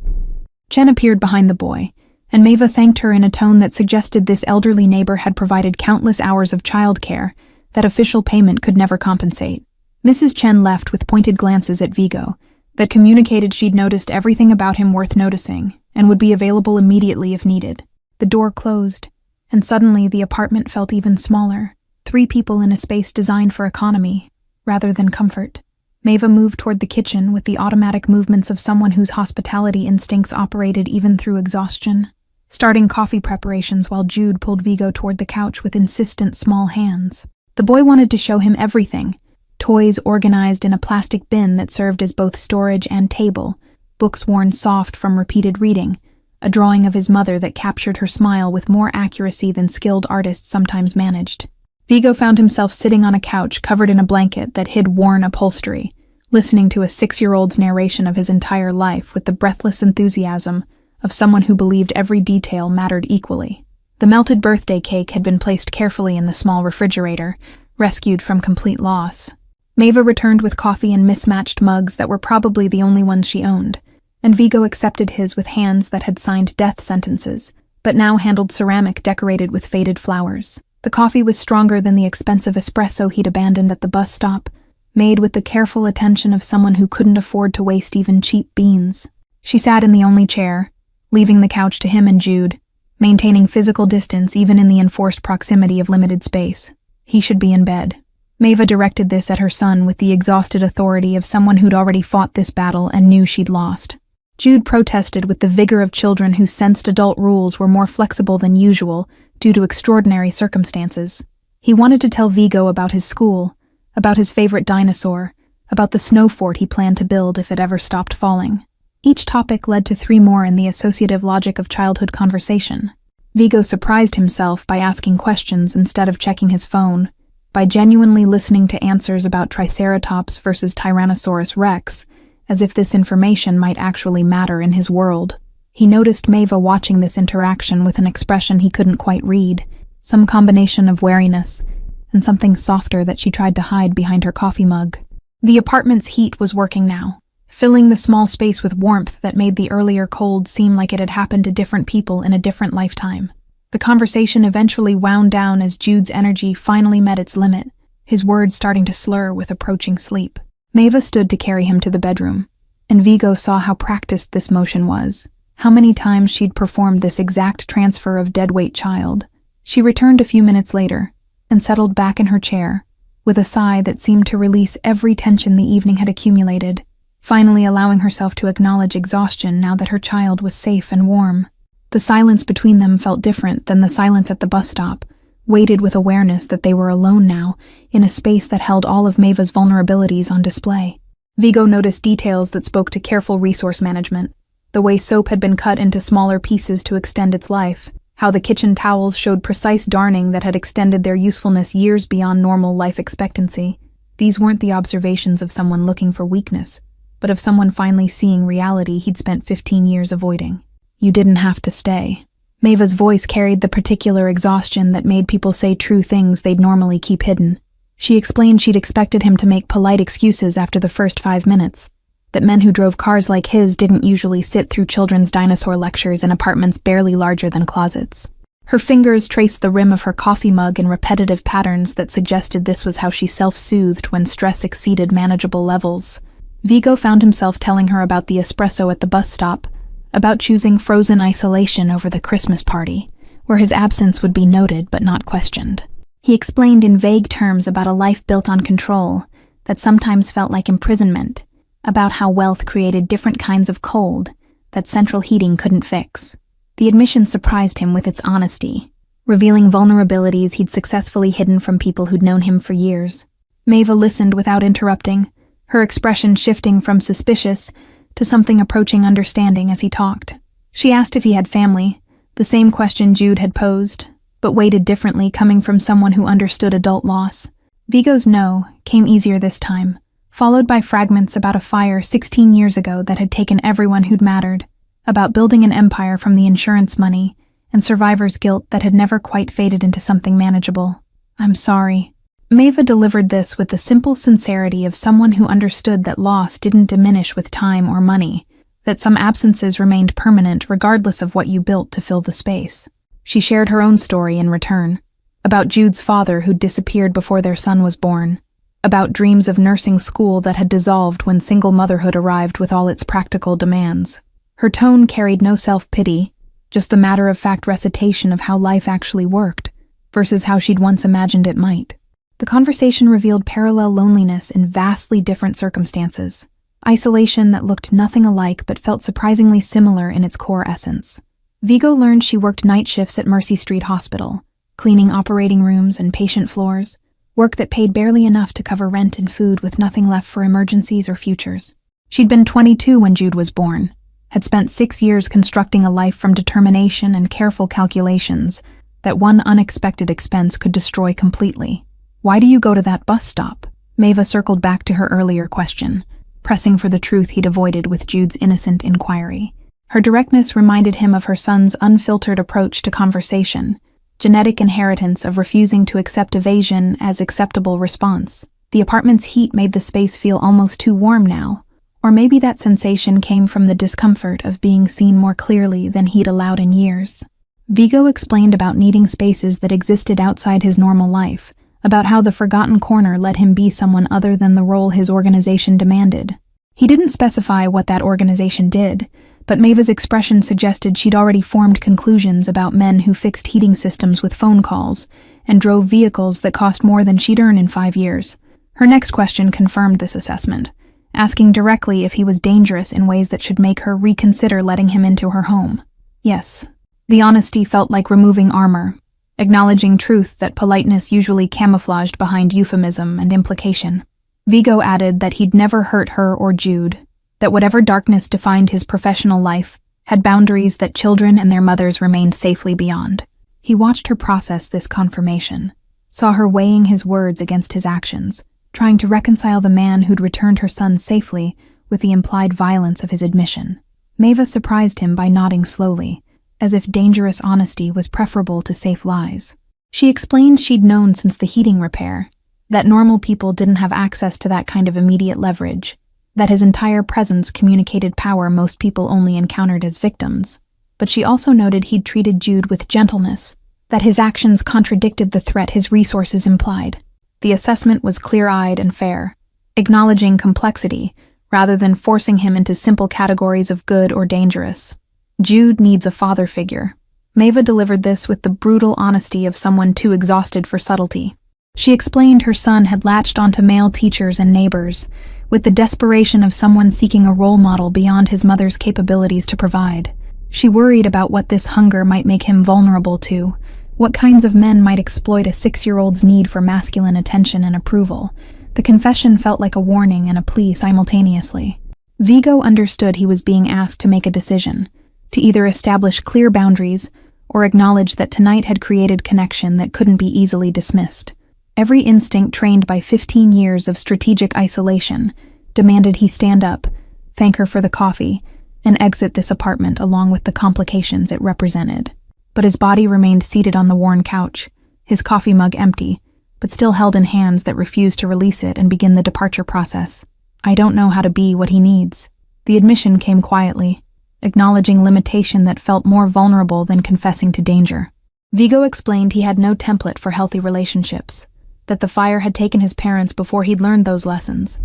Chen appeared behind the boy, and Maeva thanked her in a tone that suggested this elderly neighbor had provided countless hours of childcare that official payment could never compensate. Mrs. Chen left with pointed glances at Vigo that communicated she'd noticed everything about him worth noticing and would be available immediately if needed. The door closed, and suddenly the apartment felt even smaller, 3 people in a space designed for economy rather than comfort. Maeva moved toward the kitchen with the automatic movements of someone whose hospitality instincts operated even through exhaustion, starting coffee preparations while Jude pulled Vigo toward the couch with insistent small hands. The boy wanted to show him everything: toys organized in a plastic bin that served as both storage and table, books worn soft from repeated reading, a drawing of his mother that captured her smile with more accuracy than skilled artists sometimes managed. Vigo found himself sitting on a couch covered in a blanket that hid worn upholstery, listening to a 6-year-old's narration of his entire life with the breathless enthusiasm of someone who believed every detail mattered equally. The melted birthday cake had been placed carefully in the small refrigerator, rescued from complete loss. Maeva returned with coffee in mismatched mugs that were probably the only ones she owned, and Vigo accepted his with hands that had signed death sentences, but now handled ceramic decorated with faded flowers. The coffee was stronger than the expensive espresso he'd abandoned at the bus stop, made with the careful attention of someone who couldn't afford to waste even cheap beans. She sat in the only chair, leaving the couch to him and Jude, maintaining physical distance even in the enforced proximity of limited space. He should be in bed. Maeva directed this at her son with the exhausted authority of someone who'd already fought this battle and knew she'd lost. Jude protested with the vigor of children who sensed adult rules were more flexible than usual due to extraordinary circumstances. He wanted to tell Vigo about his school, about his favorite dinosaur, about the snow fort he planned to build if it ever stopped falling. Each topic led to 3 more in the associative logic of childhood conversation. Vigo surprised himself by asking questions instead of checking his phone, by genuinely listening to answers about Triceratops versus Tyrannosaurus Rex, as if this information might actually matter in his world. He noticed Maeva watching this interaction with an expression he couldn't quite read, some combination of wariness and something softer that she tried to hide behind her coffee mug. The apartment's heat was working now, filling the small space with warmth that made the earlier cold seem like it had happened to different people in a different lifetime. The conversation eventually wound down as Jude's energy finally met its limit, his words starting to slur with approaching sleep. Maeva stood to carry him to the bedroom, and Vigo saw how practiced this motion was, how many times she'd performed this exact transfer of deadweight child. She returned a few minutes later, and settled back in her chair, with a sigh that seemed to release every tension the evening had accumulated, finally allowing herself to acknowledge exhaustion now that her child was safe and warm. The silence between them felt different than the silence at the bus stop, weighted with awareness that they were alone now, in a space that held all of Maeva's vulnerabilities on display. Vigo noticed details that spoke to careful resource management, the way soap had been cut into smaller pieces to extend its life, how the kitchen towels showed precise darning that had extended their usefulness years beyond normal life expectancy. These weren't the observations of someone looking for weakness, but of someone finally seeing reality he'd spent 15 years avoiding. You didn't have to stay. Maeva's voice carried the particular exhaustion that made people say true things they'd normally keep hidden. She explained she'd expected him to make polite excuses after the first 5 minutes, that men who drove cars like his didn't usually sit through children's dinosaur lectures in apartments barely larger than closets. Her fingers traced the rim of her coffee mug in repetitive patterns that suggested this was how she self-soothed when stress exceeded manageable levels. Vigo found himself telling her about the espresso at the bus stop, about choosing frozen isolation over the Christmas party, where his absence would be noted but not questioned. He explained in vague terms about a life built on control that sometimes felt like imprisonment, about how wealth created different kinds of cold that central heating couldn't fix. The admission surprised him with its honesty, revealing vulnerabilities he'd successfully hidden from people who'd known him for years. Maeva listened without interrupting, her expression shifting from suspicious to something approaching understanding as he talked. She asked if he had family, the same question Jude had posed, but weighted differently coming from someone who understood adult loss. Vigo's no came easier this time, followed by fragments about a fire 16 years ago that had taken everyone who'd mattered, about building an empire from the insurance money, and survivor's guilt that had never quite faded into something manageable. "I'm sorry." Maeva delivered this with the simple sincerity of someone who understood that loss didn't diminish with time or money, that some absences remained permanent regardless of what you built to fill the space. She shared her own story in return, about Jude's father who'd disappeared before their son was born, about dreams of nursing school that had dissolved when single motherhood arrived with all its practical demands. Her tone carried no self-pity, just the matter-of-fact recitation of how life actually worked, versus how she'd once imagined it might. The conversation revealed parallel loneliness in vastly different circumstances, isolation that looked nothing alike but felt surprisingly similar in its core essence. Vigo learned she worked night shifts at Mercy Street Hospital, cleaning operating rooms and patient floors, work that paid barely enough to cover rent and food with nothing left for emergencies or futures. She'd been 22 when Jude was born, had spent 6 years constructing a life from determination and careful calculations that one unexpected expense could destroy completely. "Why do you go to that bus stop?" Maeva circled back to her earlier question, pressing for the truth he'd avoided with Jude's innocent inquiry. Her directness reminded him of her son's unfiltered approach to conversation, genetic inheritance of refusing to accept evasion as acceptable response. The apartment's heat made the space feel almost too warm now, or maybe that sensation came from the discomfort of being seen more clearly than he'd allowed in years. Vigo explained about needing spaces that existed outside his normal life, about how the forgotten corner let him be someone other than the role his organization demanded. He didn't specify what that organization did, but Maeva's expression suggested she'd already formed conclusions about men who fixed heating systems with phone calls and drove vehicles that cost more than she'd earn in 5 years. Her next question confirmed this assessment, asking directly if he was dangerous in ways that should make her reconsider letting him into her home. Yes. The honesty felt like removing armor, acknowledging truth that politeness usually camouflaged behind euphemism and implication. Vigo added that he'd never hurt her or Jude, that whatever darkness defined his professional life had boundaries that children and their mothers remained safely beyond. He watched her process this confirmation, saw her weighing his words against his actions, trying to reconcile the man who'd returned her son safely with the implied violence of his admission. Maeva surprised him by nodding slowly, as if dangerous honesty was preferable to safe lies. She explained she'd known since the heating repair, that normal people didn't have access to that kind of immediate leverage, that his entire presence communicated power most people only encountered as victims. But she also noted he'd treated Jude with gentleness, that his actions contradicted the threat his resources implied. The assessment was clear-eyed and fair, acknowledging complexity rather than forcing him into simple categories of good or dangerous. Jude needs a father figure. Maeva delivered this with the brutal honesty of someone too exhausted for subtlety. She explained her son had latched onto male teachers and neighbors, with the desperation of someone seeking a role model beyond his mother's capabilities to provide. She worried about what this hunger might make him vulnerable to, what kinds of men might exploit a 6-year-old's need for masculine attention and approval. The confession felt like a warning and a plea simultaneously. Vigo understood he was being asked to make a decision, to either establish clear boundaries or acknowledge that tonight had created connection that couldn't be easily dismissed. Every instinct trained by 15 years of strategic isolation demanded he stand up, thank her for the coffee, and exit this apartment along with the complications it represented. But his body remained seated on the worn couch, his coffee mug empty, but still held in hands that refused to release it and begin the departure process. I don't know how to be what he needs. The admission came quietly, acknowledging limitation that felt more vulnerable than confessing to danger. Vigo explained he had no template for healthy relationships, that the fire had taken his parents before he'd learned those lessons,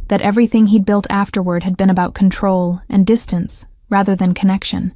that everything he'd built afterward had been about control and distance rather than connection.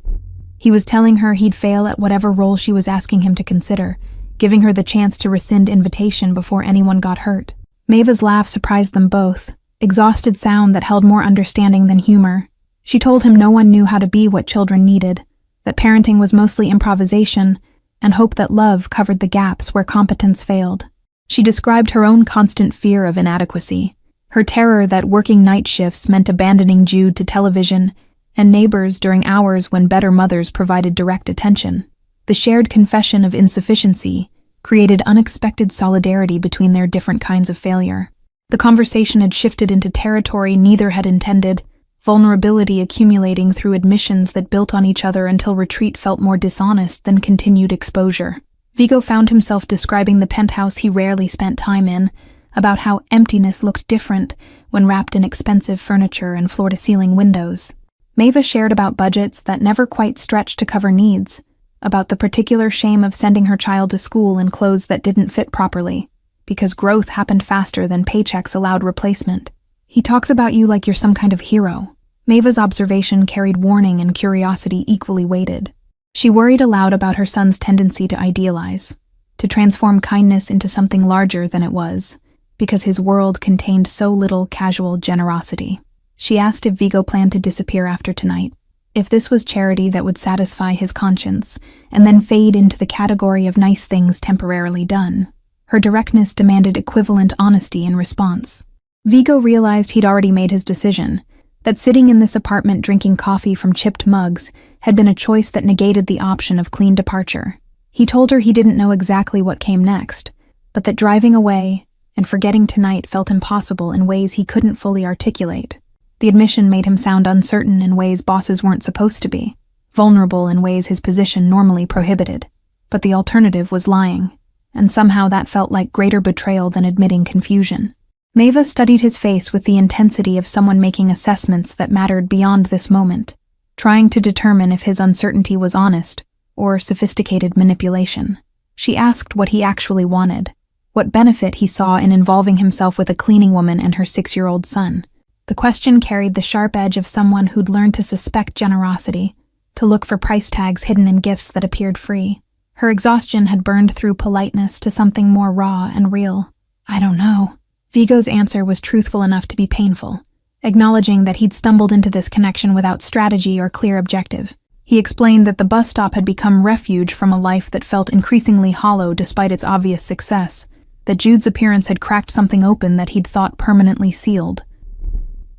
He was telling her he'd fail at whatever role she was asking him to consider, giving her the chance to rescind invitation before anyone got hurt. Maeva's laugh surprised them both, exhausted sound that held more understanding than humor. She told him no one knew how to be what children needed, that parenting was mostly improvisation, and hoped that love covered the gaps where competence failed. She described her own constant fear of inadequacy, her terror that working night shifts meant abandoning Jude to television and neighbors during hours when better mothers provided direct attention. The shared confession of insufficiency created unexpected solidarity between their different kinds of failure. The conversation had shifted into territory neither had intended, vulnerability accumulating through admissions that built on each other until retreat felt more dishonest than continued exposure. Vigo found himself describing the penthouse he rarely spent time in, about how emptiness looked different when wrapped in expensive furniture and floor-to-ceiling windows. Maeva shared about budgets that never quite stretched to cover needs, about the particular shame of sending her child to school in clothes that didn't fit properly, because growth happened faster than paychecks allowed replacement. He talks about you like you're some kind of hero. Maeva's observation carried warning and curiosity equally weighted. She worried aloud about her son's tendency to idealize, to transform kindness into something larger than it was, because his world contained so little casual generosity. She asked if Vigo planned to disappear after tonight, if this was charity that would satisfy his conscience, and then fade into the category of nice things temporarily done. Her directness demanded equivalent honesty in response. Vigo realized he'd already made his decision, that sitting in this apartment drinking coffee from chipped mugs had been a choice that negated the option of clean departure. He told her he didn't know exactly what came next, but that driving away and forgetting tonight felt impossible in ways he couldn't fully articulate. The admission made him sound uncertain in ways bosses weren't supposed to be, vulnerable in ways his position normally prohibited. But the alternative was lying, and somehow that felt like greater betrayal than admitting confusion. Maeva studied his face with the intensity of someone making assessments that mattered beyond this moment, trying to determine if his uncertainty was honest or sophisticated manipulation. She asked what he actually wanted, what benefit he saw in involving himself with a cleaning woman and her 6-year-old son. The question carried the sharp edge of someone who'd learned to suspect generosity, to look for price tags hidden in gifts that appeared free. Her exhaustion had burned through politeness to something more raw and real. I don't know. Vigo's answer was truthful enough to be painful, acknowledging that he'd stumbled into this connection without strategy or clear objective. He explained that the bus stop had become refuge from a life that felt increasingly hollow despite its obvious success, that Jude's appearance had cracked something open that he'd thought permanently sealed.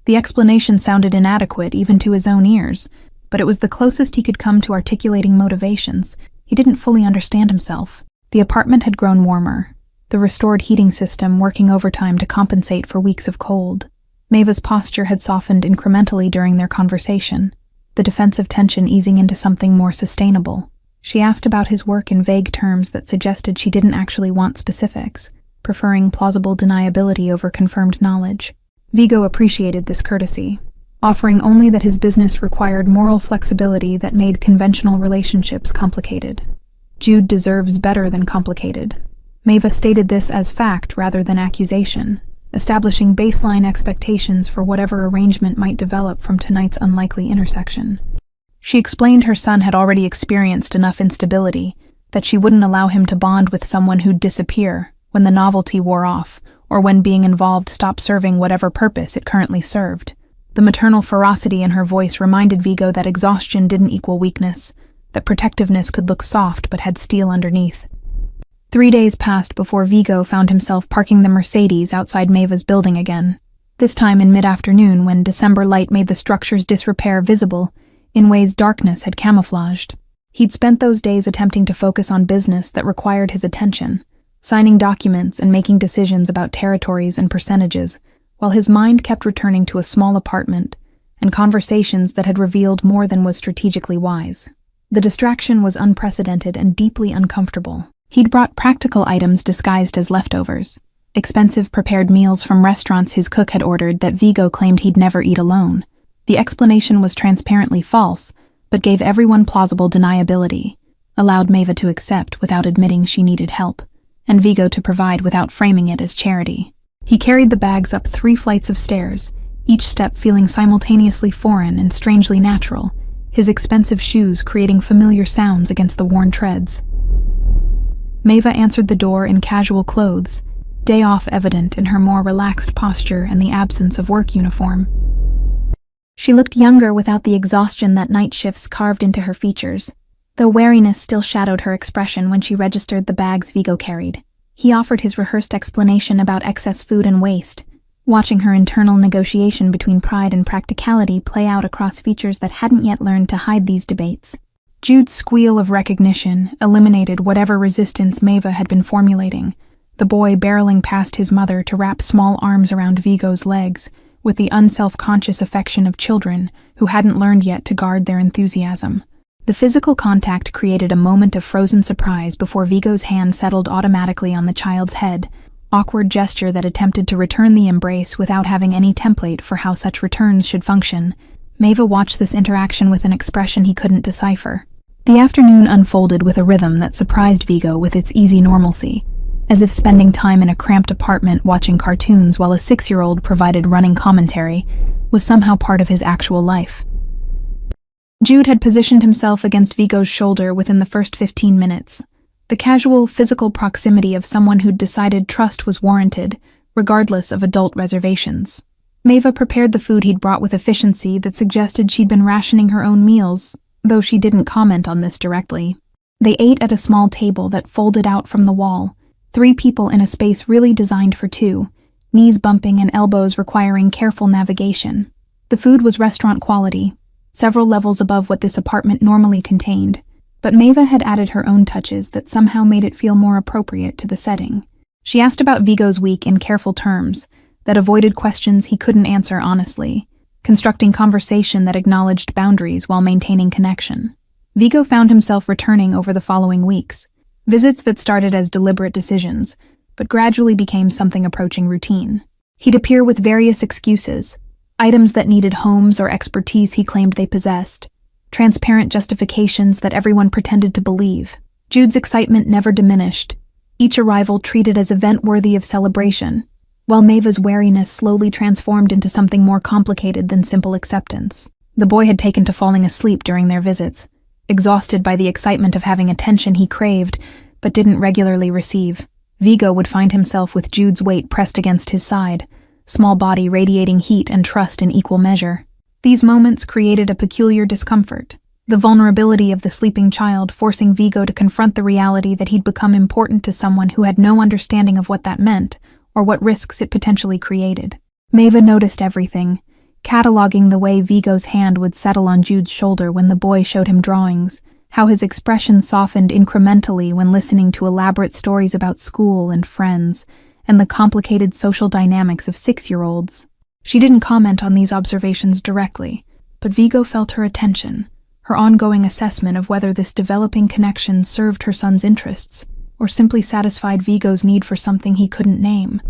The explanation sounded inadequate even to his own ears, but it was the closest he could come to articulating motivations. He didn't fully understand himself. The apartment had grown warmer, the restored heating system working overtime to compensate for weeks of cold. Maeva's posture had softened incrementally during their conversation, the defensive tension easing into something more sustainable. She asked about his work in vague terms that suggested she didn't actually want specifics, preferring plausible deniability over confirmed knowledge. Vigo appreciated this courtesy, offering only that his business required moral flexibility that made conventional relationships complicated. Jude deserves better than complicated. Maeva stated this as fact rather than accusation, establishing baseline expectations for whatever arrangement might develop from tonight's unlikely intersection. She explained her son had already experienced enough instability that she wouldn't allow him to bond with someone who'd disappear when the novelty wore off, or when being involved stopped serving whatever purpose it currently served. The maternal ferocity in her voice reminded Vigo that exhaustion didn't equal weakness, that protectiveness could look soft but had steel underneath. 3 days passed before Vigo found himself parking the Mercedes outside Maeva's building again, this time in mid-afternoon when December light made the structure's disrepair visible in ways darkness had camouflaged. He'd spent those days attempting to focus on business that required his attention, signing documents and making decisions about territories and percentages, while his mind kept returning to a small apartment and conversations that had revealed more than was strategically wise. The distraction was unprecedented and deeply uncomfortable. He'd brought practical items disguised as leftovers, expensive prepared meals from restaurants his cook had ordered that Vigo claimed he'd never eat alone. The explanation was transparently false, but gave everyone plausible deniability, allowed Maeva to accept without admitting she needed help, and Vigo to provide without framing it as charity. He carried the bags up 3 flights of stairs, each step feeling simultaneously foreign and strangely natural, his expensive shoes creating familiar sounds against the worn treads. Maeva answered the door in casual clothes, day off evident in her more relaxed posture and the absence of work uniform. She looked younger without the exhaustion that night shifts carved into her features, though wariness still shadowed her expression when she registered the bags Vigo carried. He offered his rehearsed explanation about excess food and waste, watching her internal negotiation between pride and practicality play out across features that hadn't yet learned to hide these debates. Jude's squeal of recognition eliminated whatever resistance Maeva had been formulating, the boy barreling past his mother to wrap small arms around Vigo's legs, with the unself-conscious affection of children who hadn't learned yet to guard their enthusiasm. The physical contact created a moment of frozen surprise before Vigo's hand settled automatically on the child's head, awkward gesture that attempted to return the embrace without having any template for how such returns should function. Maeva watched this interaction with an expression he couldn't decipher. The afternoon unfolded with a rhythm that surprised Vigo with its easy normalcy, as if spending time in a cramped apartment watching cartoons while a 6-year-old provided running commentary was somehow part of his actual life. Jude had positioned himself against Vigo's shoulder within the first 15 minutes, the casual, physical proximity of someone who'd decided trust was warranted, regardless of adult reservations. Maeva prepared the food he'd brought with efficiency that suggested she'd been rationing her own meals, though she didn't comment on this directly. They ate at a small table that folded out from the wall, 3 people in a space really designed for 2, knees bumping and elbows requiring careful navigation. The food was restaurant quality, several levels above what this apartment normally contained, but Maeva had added her own touches that somehow made it feel more appropriate to the setting. She asked about Vigo's week in careful terms that avoided questions he couldn't answer honestly, constructing conversation that acknowledged boundaries while maintaining connection. Vigo found himself returning over the following weeks, visits that started as deliberate decisions, but gradually became something approaching routine. He'd appear with various excuses, items that needed homes or expertise he claimed they possessed, transparent justifications that everyone pretended to believe. Jude's excitement never diminished, each arrival treated as event worthy of celebration, while Maeva's wariness slowly transformed into something more complicated than simple acceptance. The boy had taken to falling asleep during their visits, exhausted by the excitement of having attention he craved but didn't regularly receive. Vigo would find himself with Jude's weight pressed against his side, small body radiating heat and trust in equal measure. These moments created a peculiar discomfort, the vulnerability of the sleeping child forcing Vigo to confront the reality that he'd become important to someone who had no understanding of what that meant or what risks it potentially created. Maeva noticed everything, cataloging the way Vigo's hand would settle on Jude's shoulder when the boy showed him drawings, how his expression softened incrementally when listening to elaborate stories about school and friends, and the complicated social dynamics of 6-year-olds. She didn't comment on these observations directly, but Vigo felt her attention, her ongoing assessment of whether this developing connection served her son's interests, or simply satisfied Vigo's need for something he couldn't name.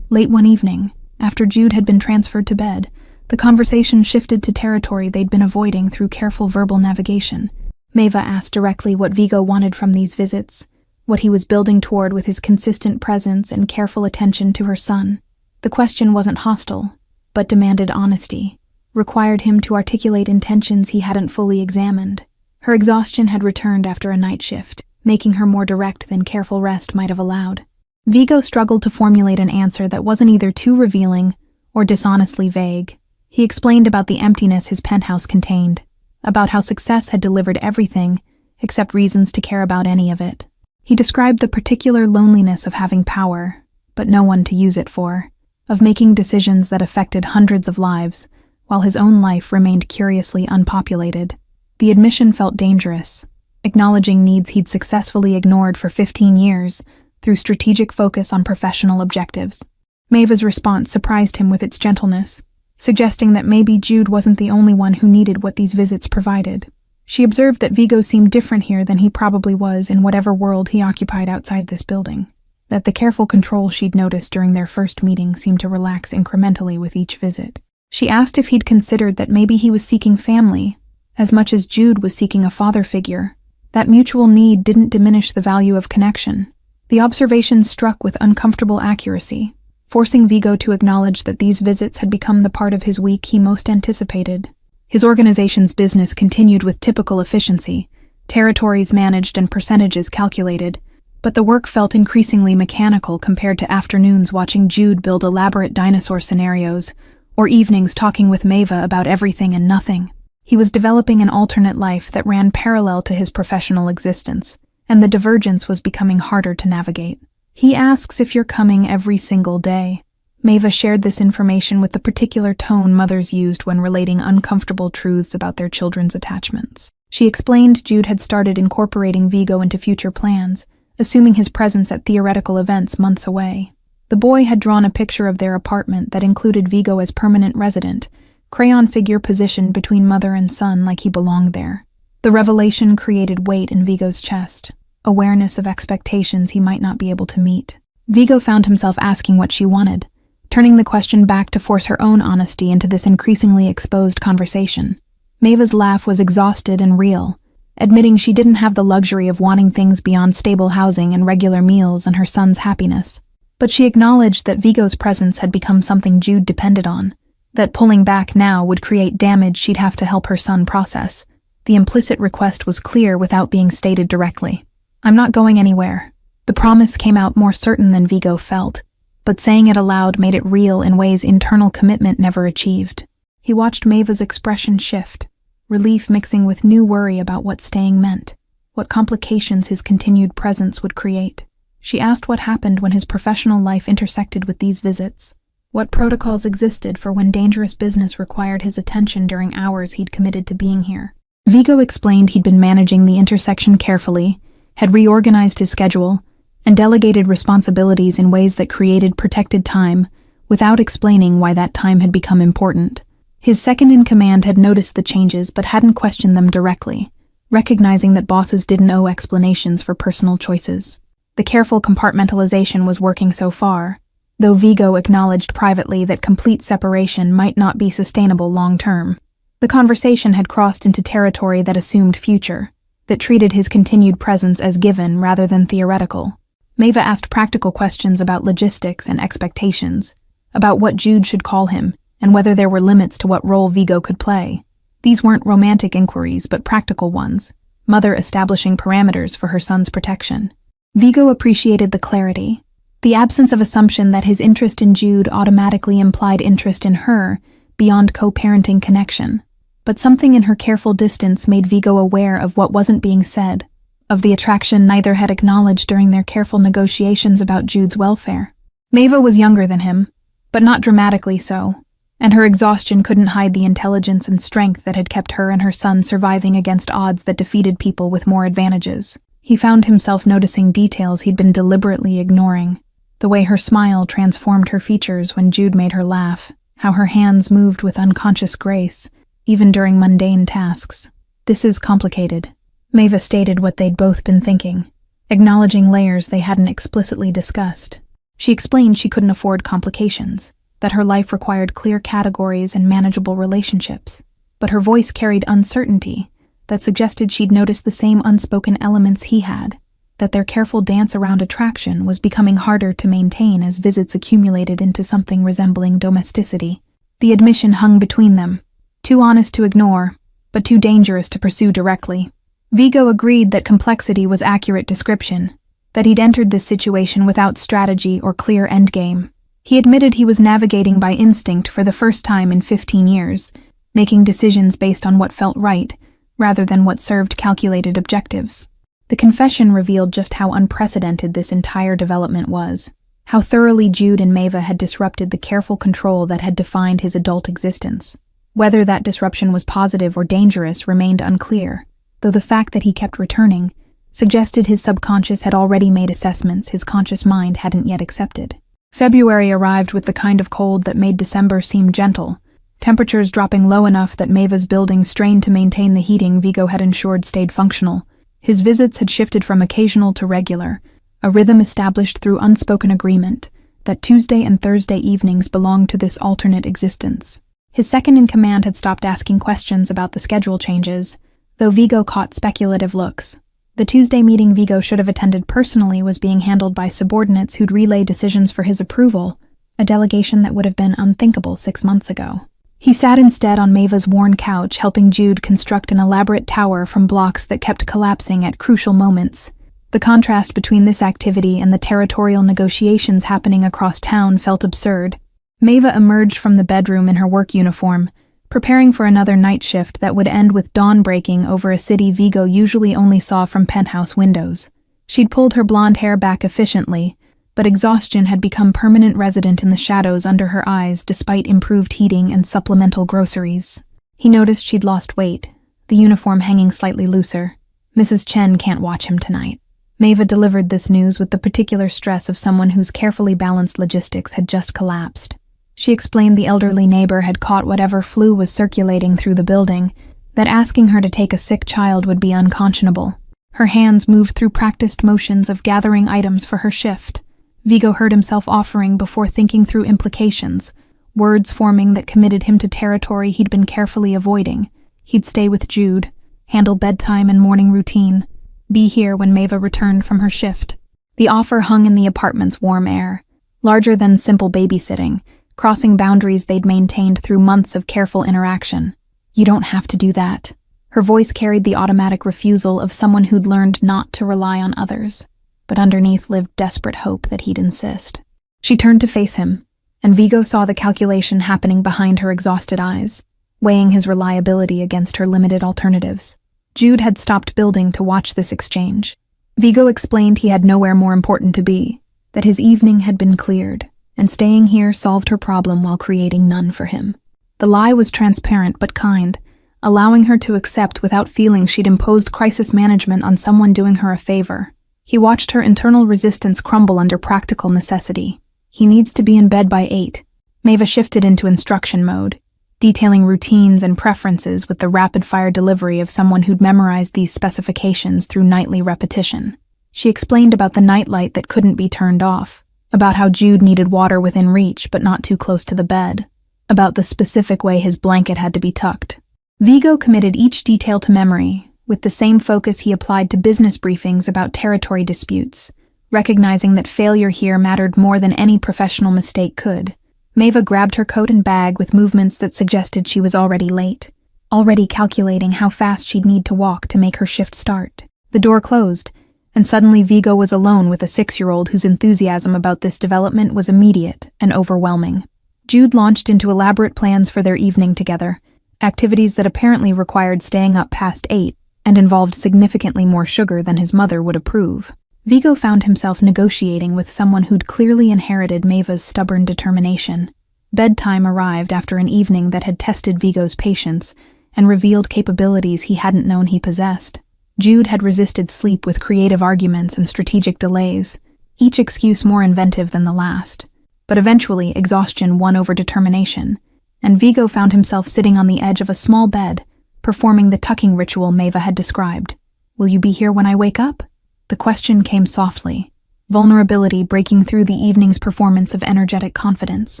Late one evening, after Jude had been transferred to bed, the conversation shifted to territory they'd been avoiding through careful verbal navigation. Maeva asked directly what Vigo wanted from these visits, what he was building toward with his consistent presence and careful attention to her son. The question wasn't hostile, but demanded honesty, required him to articulate intentions he hadn't fully examined. Her exhaustion had returned after a night shift, making her more direct than careful rest might have allowed. Vigo struggled to formulate an answer that wasn't either too revealing or dishonestly vague. He explained about the emptiness his penthouse contained, about how success had delivered everything except reasons to care about any of it. He described the particular loneliness of having power, but no one to use it for, of making decisions that affected hundreds of lives, while his own life remained curiously unpopulated. The admission felt dangerous, acknowledging needs he'd successfully ignored for 15 years through strategic focus on professional objectives. Maeva's response surprised him with its gentleness, suggesting that maybe Jude wasn't the only one who needed what these visits provided. She observed that Vigo seemed different here than he probably was in whatever world he occupied outside this building, that the careful control she'd noticed during their first meeting seemed to relax incrementally with each visit. She asked if he'd considered that maybe he was seeking family, as much as Jude was seeking a father figure. That mutual need didn't diminish the value of connection. The observation struck with uncomfortable accuracy, forcing Vigo to acknowledge that these visits had become the part of his week he most anticipated. His organization's business continued with typical efficiency, territories managed and percentages calculated, but the work felt increasingly mechanical compared to afternoons watching Jude build elaborate dinosaur scenarios, or evenings talking with Maeva about everything and nothing. He was developing an alternate life that ran parallel to his professional existence, and the divergence was becoming harder to navigate. He asks if you're coming every single day. Maeva shared this information with the particular tone mothers used when relating uncomfortable truths about their children's attachments. She explained Jude had started incorporating Vigo into future plans, assuming his presence at theoretical events months away. The boy had drawn a picture of their apartment that included Vigo as permanent resident, crayon figure positioned between mother and son like he belonged there. The revelation created weight in Vigo's chest, awareness of expectations he might not be able to meet. Vigo found himself asking what she wanted, turning the question back to force her own honesty into this increasingly exposed conversation. Maeva's laugh was exhausted and real, admitting she didn't have the luxury of wanting things beyond stable housing and regular meals and her son's happiness. But she acknowledged that Vigo's presence had become something Jude depended on, that pulling back now would create damage she'd have to help her son process. The implicit request was clear without being stated directly. "I'm not going anywhere." The promise came out more certain than Vigo felt, but saying it aloud made it real in ways internal commitment never achieved. He watched Maeva's expression shift, relief mixing with new worry about what staying meant, what complications his continued presence would create. She asked what happened when his professional life intersected with these visits, what protocols existed for when dangerous business required his attention during hours he'd committed to being here. Vigo explained he'd been managing the intersection carefully, had reorganized his schedule, and delegated responsibilities in ways that created protected time, without explaining why that time had become important. His second-in-command had noticed the changes but hadn't questioned them directly, recognizing that bosses didn't owe explanations for personal choices. The careful compartmentalization was working so far, though Vigo acknowledged privately that complete separation might not be sustainable long-term. The conversation had crossed into territory that assumed future, that treated his continued presence as given rather than theoretical. Maeva asked practical questions about logistics and expectations, about what Jude should call him, and whether there were limits to what role Vigo could play. These weren't romantic inquiries, but practical ones, mother establishing parameters for her son's protection. Vigo appreciated the clarity, the absence of assumption that his interest in Jude automatically implied interest in her, beyond co-parenting connection. But something in her careful distance made Vigo aware of what wasn't being said, of the attraction neither had acknowledged during their careful negotiations about Jude's welfare. Maeva was younger than him, but not dramatically so, and her exhaustion couldn't hide the intelligence and strength that had kept her and her son surviving against odds that defeated people with more advantages. He found himself noticing details he'd been deliberately ignoring, the way her smile transformed her features when Jude made her laugh, how her hands moved with unconscious grace, even during mundane tasks. "This is complicated." Maeva stated what they'd both been thinking, acknowledging layers they hadn't explicitly discussed. She explained she couldn't afford complications, that her life required clear categories and manageable relationships, but her voice carried uncertainty that suggested she'd noticed the same unspoken elements he had, that their careful dance around attraction was becoming harder to maintain as visits accumulated into something resembling domesticity. The admission hung between them, too honest to ignore, but too dangerous to pursue directly. Vigo agreed that complexity was accurate description, that he'd entered this situation without strategy or clear endgame. He admitted he was navigating by instinct for the first time in 15 years, making decisions based on what felt right, rather than what served calculated objectives. The confession revealed just how unprecedented this entire development was, how thoroughly Jude and Maeva had disrupted the careful control that had defined his adult existence. Whether that disruption was positive or dangerous remained unclear, though the fact that he kept returning suggested his subconscious had already made assessments his conscious mind hadn't yet accepted. February arrived with the kind of cold that made December seem gentle, temperatures dropping low enough that Maeva's building strained to maintain the heating Vigo had ensured stayed functional. His visits had shifted from occasional to regular, a rhythm established through unspoken agreement that Tuesday and Thursday evenings belonged to this alternate existence. His second-in-command had stopped asking questions about the schedule changes, though Vigo caught speculative looks. The Tuesday meeting Vigo should have attended personally was being handled by subordinates who'd relay decisions for his approval, a delegation that would have been unthinkable 6 months ago. He sat instead on Maeva's worn couch, helping Jude construct an elaborate tower from blocks that kept collapsing at crucial moments. The contrast between this activity and the territorial negotiations happening across town felt absurd. Maeva emerged from the bedroom in her work uniform, preparing for another night shift that would end with dawn breaking over a city Vigo usually only saw from penthouse windows. She'd pulled her blonde hair back efficiently, but exhaustion had become permanent resident in the shadows under her eyes despite improved heating and supplemental groceries. He noticed she'd lost weight, the uniform hanging slightly looser. "Mrs. Chen can't watch him tonight." Maeva delivered this news with the particular stress of someone whose carefully balanced logistics had just collapsed. She explained the elderly neighbor had caught whatever flu was circulating through the building, that asking her to take a sick child would be unconscionable. Her hands moved through practiced motions of gathering items for her shift. Vigo heard himself offering before thinking through implications, words forming that committed him to territory he'd been carefully avoiding. He'd stay with Jude, handle bedtime and morning routine, be here when Maeva returned from her shift. The offer hung in the apartment's warm air, larger than simple babysitting, crossing boundaries they'd maintained through months of careful interaction. "You don't have to do that." Her voice carried the automatic refusal of someone who'd learned not to rely on others, but underneath lived desperate hope that he'd insist. She turned to face him, and Vigo saw the calculation happening behind her exhausted eyes, weighing his reliability against her limited alternatives. Jude had stopped building to watch this exchange. Vigo explained he had nowhere more important to be, that his evening had been cleared, and staying here solved her problem while creating none for him. The lie was transparent but kind, allowing her to accept without feeling she'd imposed crisis management on someone doing her a favor. He watched her internal resistance crumble under practical necessity. He needs to be in bed by 8. Maeva shifted into instruction mode, detailing routines and preferences with the rapid-fire delivery of someone who'd memorized these specifications through nightly repetition. She explained about the nightlight that couldn't be turned off, about how Jude needed water within reach but not too close to the bed, about the specific way his blanket had to be tucked. Vigo committed each detail to memory, with the same focus he applied to business briefings about territory disputes, recognizing that failure here mattered more than any professional mistake could. Maeva grabbed her coat and bag with movements that suggested she was already late, already calculating how fast she'd need to walk to make her shift start. The door closed, and suddenly Vigo was alone with a 6-year-old whose enthusiasm about this development was immediate and overwhelming. Jude launched into elaborate plans for their evening together, activities that apparently required staying up past 8 and involved significantly more sugar than his mother would approve. Vigo found himself negotiating with someone who'd clearly inherited Maeva's stubborn determination. Bedtime arrived after an evening that had tested Vigo's patience and revealed capabilities he hadn't known he possessed. Jude had resisted sleep with creative arguments and strategic delays, each excuse more inventive than the last. But eventually, exhaustion won over determination, and Vigo found himself sitting on the edge of a small bed, performing the tucking ritual Maeva had described. "Will you be here when I wake up?" The question came softly, vulnerability breaking through the evening's performance of energetic confidence.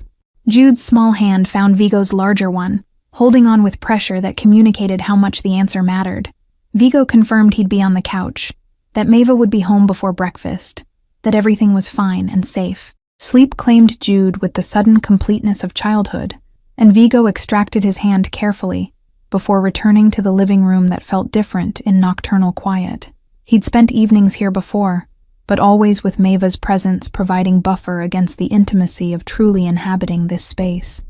Jude's small hand found Vigo's larger one, holding on with pressure that communicated how much the answer mattered. Vigo confirmed he'd be on the couch, that Maeva would be home before breakfast, that everything was fine and safe. Sleep claimed Jude with the sudden completeness of childhood, and Vigo extracted his hand carefully before returning to the living room that felt different in nocturnal quiet. He'd spent evenings here before, but always with Maeva's presence providing buffer against the intimacy of truly inhabiting this space.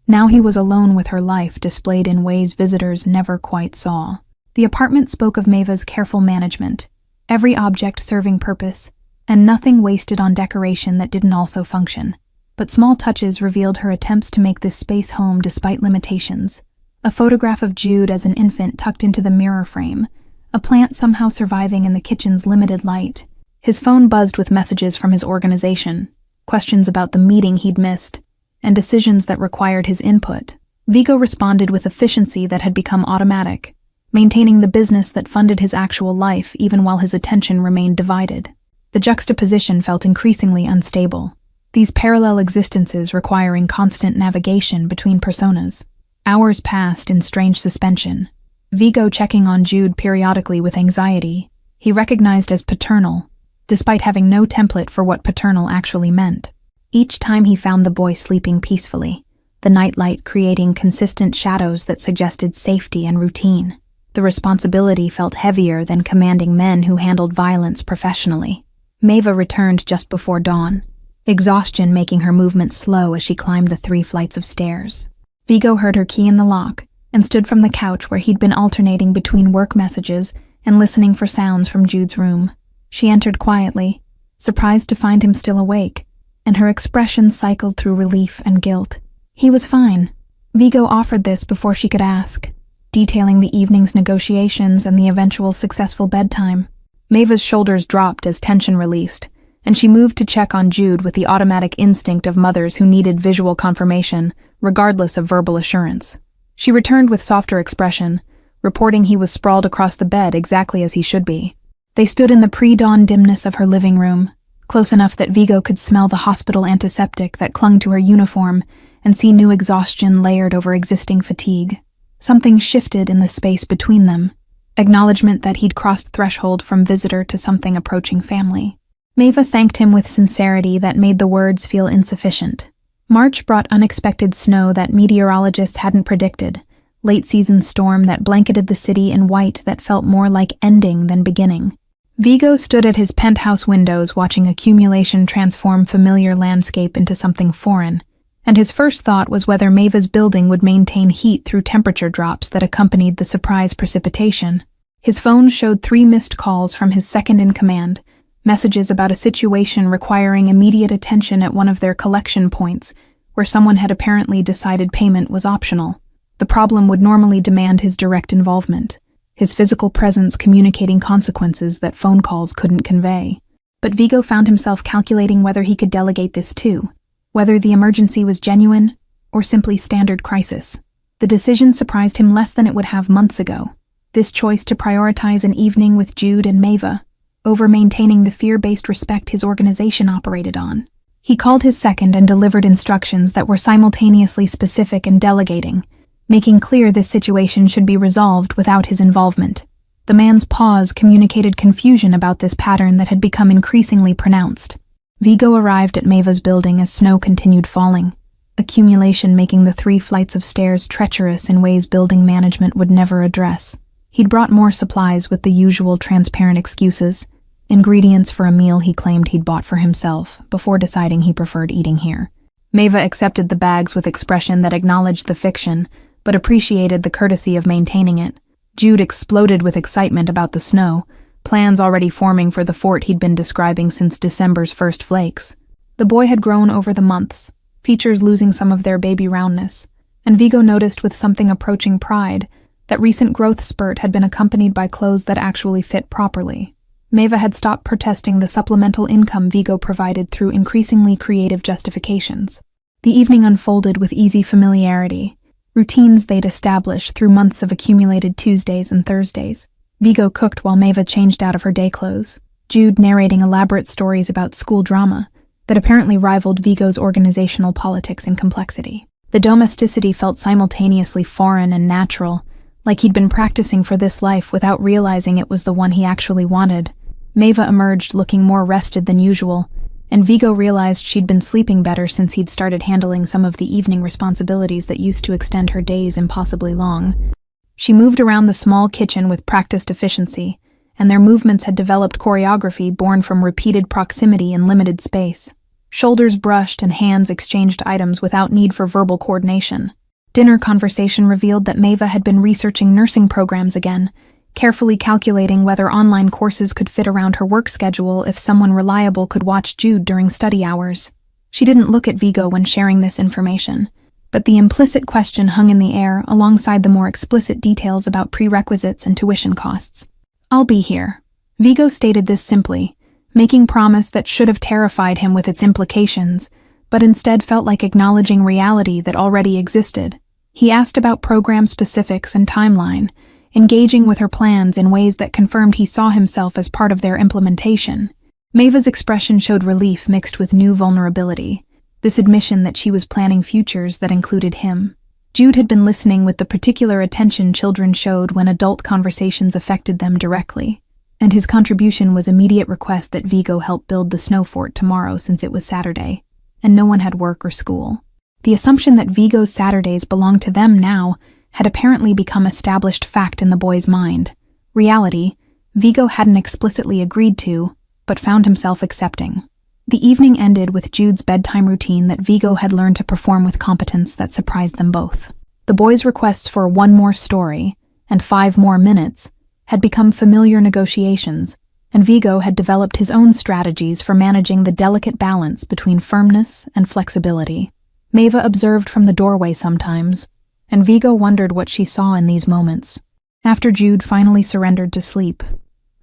Now he was alone with her life displayed in ways visitors never quite saw. The apartment spoke of Maeva's careful management, every object serving purpose, and nothing wasted on decoration that didn't also function. But small touches revealed her attempts to make this space home despite limitations. A photograph of Jude as an infant tucked into the mirror frame, a plant somehow surviving in the kitchen's limited light. His phone buzzed with messages from his organization, questions about the meeting he'd missed, and decisions that required his input. Vigo responded with efficiency that had become automatic, maintaining the business that funded his actual life even while his attention remained divided. The juxtaposition felt increasingly unstable, these parallel existences requiring constant navigation between personas. Hours passed in strange suspension, Vigo checking on Jude periodically with anxiety he recognized as paternal, despite having no template for what paternal actually meant. Each time he found the boy sleeping peacefully, the nightlight creating consistent shadows that suggested safety and routine. The responsibility felt heavier than commanding men who handled violence professionally. Maeva returned just before dawn, exhaustion making her movements slow as she climbed the 3 flights of stairs. Vigo heard her key in the lock and stood from the couch where he'd been alternating between work messages and listening for sounds from Jude's room. She entered quietly, surprised to find him still awake, and her expression cycled through relief and guilt. He was fine. Vigo offered this before she could ask. detailing the evening's negotiations and the eventual successful bedtime. Maeva's shoulders dropped as tension released, and she moved to check on Jude with the automatic instinct of mothers who needed visual confirmation, regardless of verbal assurance. She returned with softer expression, reporting he was sprawled across the bed exactly as he should be. They stood in the pre-dawn dimness of her living room, close enough that Vigo could smell the hospital antiseptic that clung to her uniform and see new exhaustion layered over existing fatigue. Something shifted in the space between them, acknowledgement that he'd crossed threshold from visitor to something approaching family. Maeva thanked him with sincerity that made the words feel insufficient. March brought unexpected snow that meteorologists hadn't predicted, late-season storm that blanketed the city in white that felt more like ending than beginning. Vigo stood at his penthouse windows watching accumulation transform familiar landscape into something foreign, and his first thought was whether Maeva's building would maintain heat through temperature drops that accompanied the surprise precipitation. His phone showed 3 missed calls from his second-in-command, messages about a situation requiring immediate attention at one of their collection points, where someone had apparently decided payment was optional. The problem would normally demand his direct involvement, his physical presence communicating consequences that phone calls couldn't convey. But Vigo found himself calculating whether he could delegate this too, whether the emergency was genuine or simply standard crisis. The decision surprised him less than it would have months ago. This choice to prioritize an evening with Jude and Maeva, over maintaining the fear-based respect his organization operated on. He called his second and delivered instructions that were simultaneously specific and delegating, making clear this situation should be resolved without his involvement. The man's pause communicated confusion about this pattern that had become increasingly pronounced. Vigo arrived at Maeva's building as snow continued falling, accumulation making the 3 flights of stairs treacherous in ways building management would never address. He'd brought more supplies with the usual transparent excuses, ingredients for a meal he claimed he'd bought for himself, before deciding he preferred eating here. Maeva accepted the bags with expression that acknowledged the fiction, but appreciated the courtesy of maintaining it. Jude exploded with excitement about the snow, plans already forming for the fort he'd been describing since December's first flakes. The boy had grown over the months, features losing some of their baby roundness, and Vigo noticed with something approaching pride that recent growth spurt had been accompanied by clothes that actually fit properly. Maeva had stopped protesting the supplemental income Vigo provided through increasingly creative justifications. The evening unfolded with easy familiarity, routines they'd established through months of accumulated Tuesdays and Thursdays. Vigo cooked while Maeva changed out of her day clothes, Jude narrating elaborate stories about school drama that apparently rivaled Vigo's organizational politics in complexity. The domesticity felt simultaneously foreign and natural, like he'd been practicing for this life without realizing it was the one he actually wanted. Maeva emerged looking more rested than usual, and Vigo realized she'd been sleeping better since he'd started handling some of the evening responsibilities that used to extend her days impossibly long. She moved around the small kitchen with practiced efficiency, and their movements had developed choreography born from repeated proximity in limited space. Shoulders brushed and hands exchanged items without need for verbal coordination. Dinner conversation revealed that Maeva had been researching nursing programs again, carefully calculating whether online courses could fit around her work schedule if someone reliable could watch Jude during study hours. She didn't look at Vigo when sharing this information, but the implicit question hung in the air alongside the more explicit details about prerequisites and tuition costs. "I'll be here." Vigo stated this simply, making promise that should have terrified him with its implications, but instead felt like acknowledging reality that already existed. He asked about program specifics and timeline, engaging with her plans in ways that confirmed he saw himself as part of their implementation. Maeva's expression showed relief mixed with new vulnerability, this admission that she was planning futures that included him. Jude had been listening with the particular attention children showed when adult conversations affected them directly, and his contribution was immediate request that Vigo help build the snow fort tomorrow since it was Saturday, and no one had work or school. The assumption that Vigo's Saturdays belonged to them now had apparently become established fact in the boy's mind. Reality, Vigo hadn't explicitly agreed to, but found himself accepting. The evening ended with Jude's bedtime routine that Vigo had learned to perform with competence that surprised them both. The boy's requests for 1 more story and 5 more minutes had become familiar negotiations, and Vigo had developed his own strategies for managing the delicate balance between firmness and flexibility. Maeva observed from the doorway sometimes, and Vigo wondered what she saw in these moments. After Jude finally surrendered to sleep,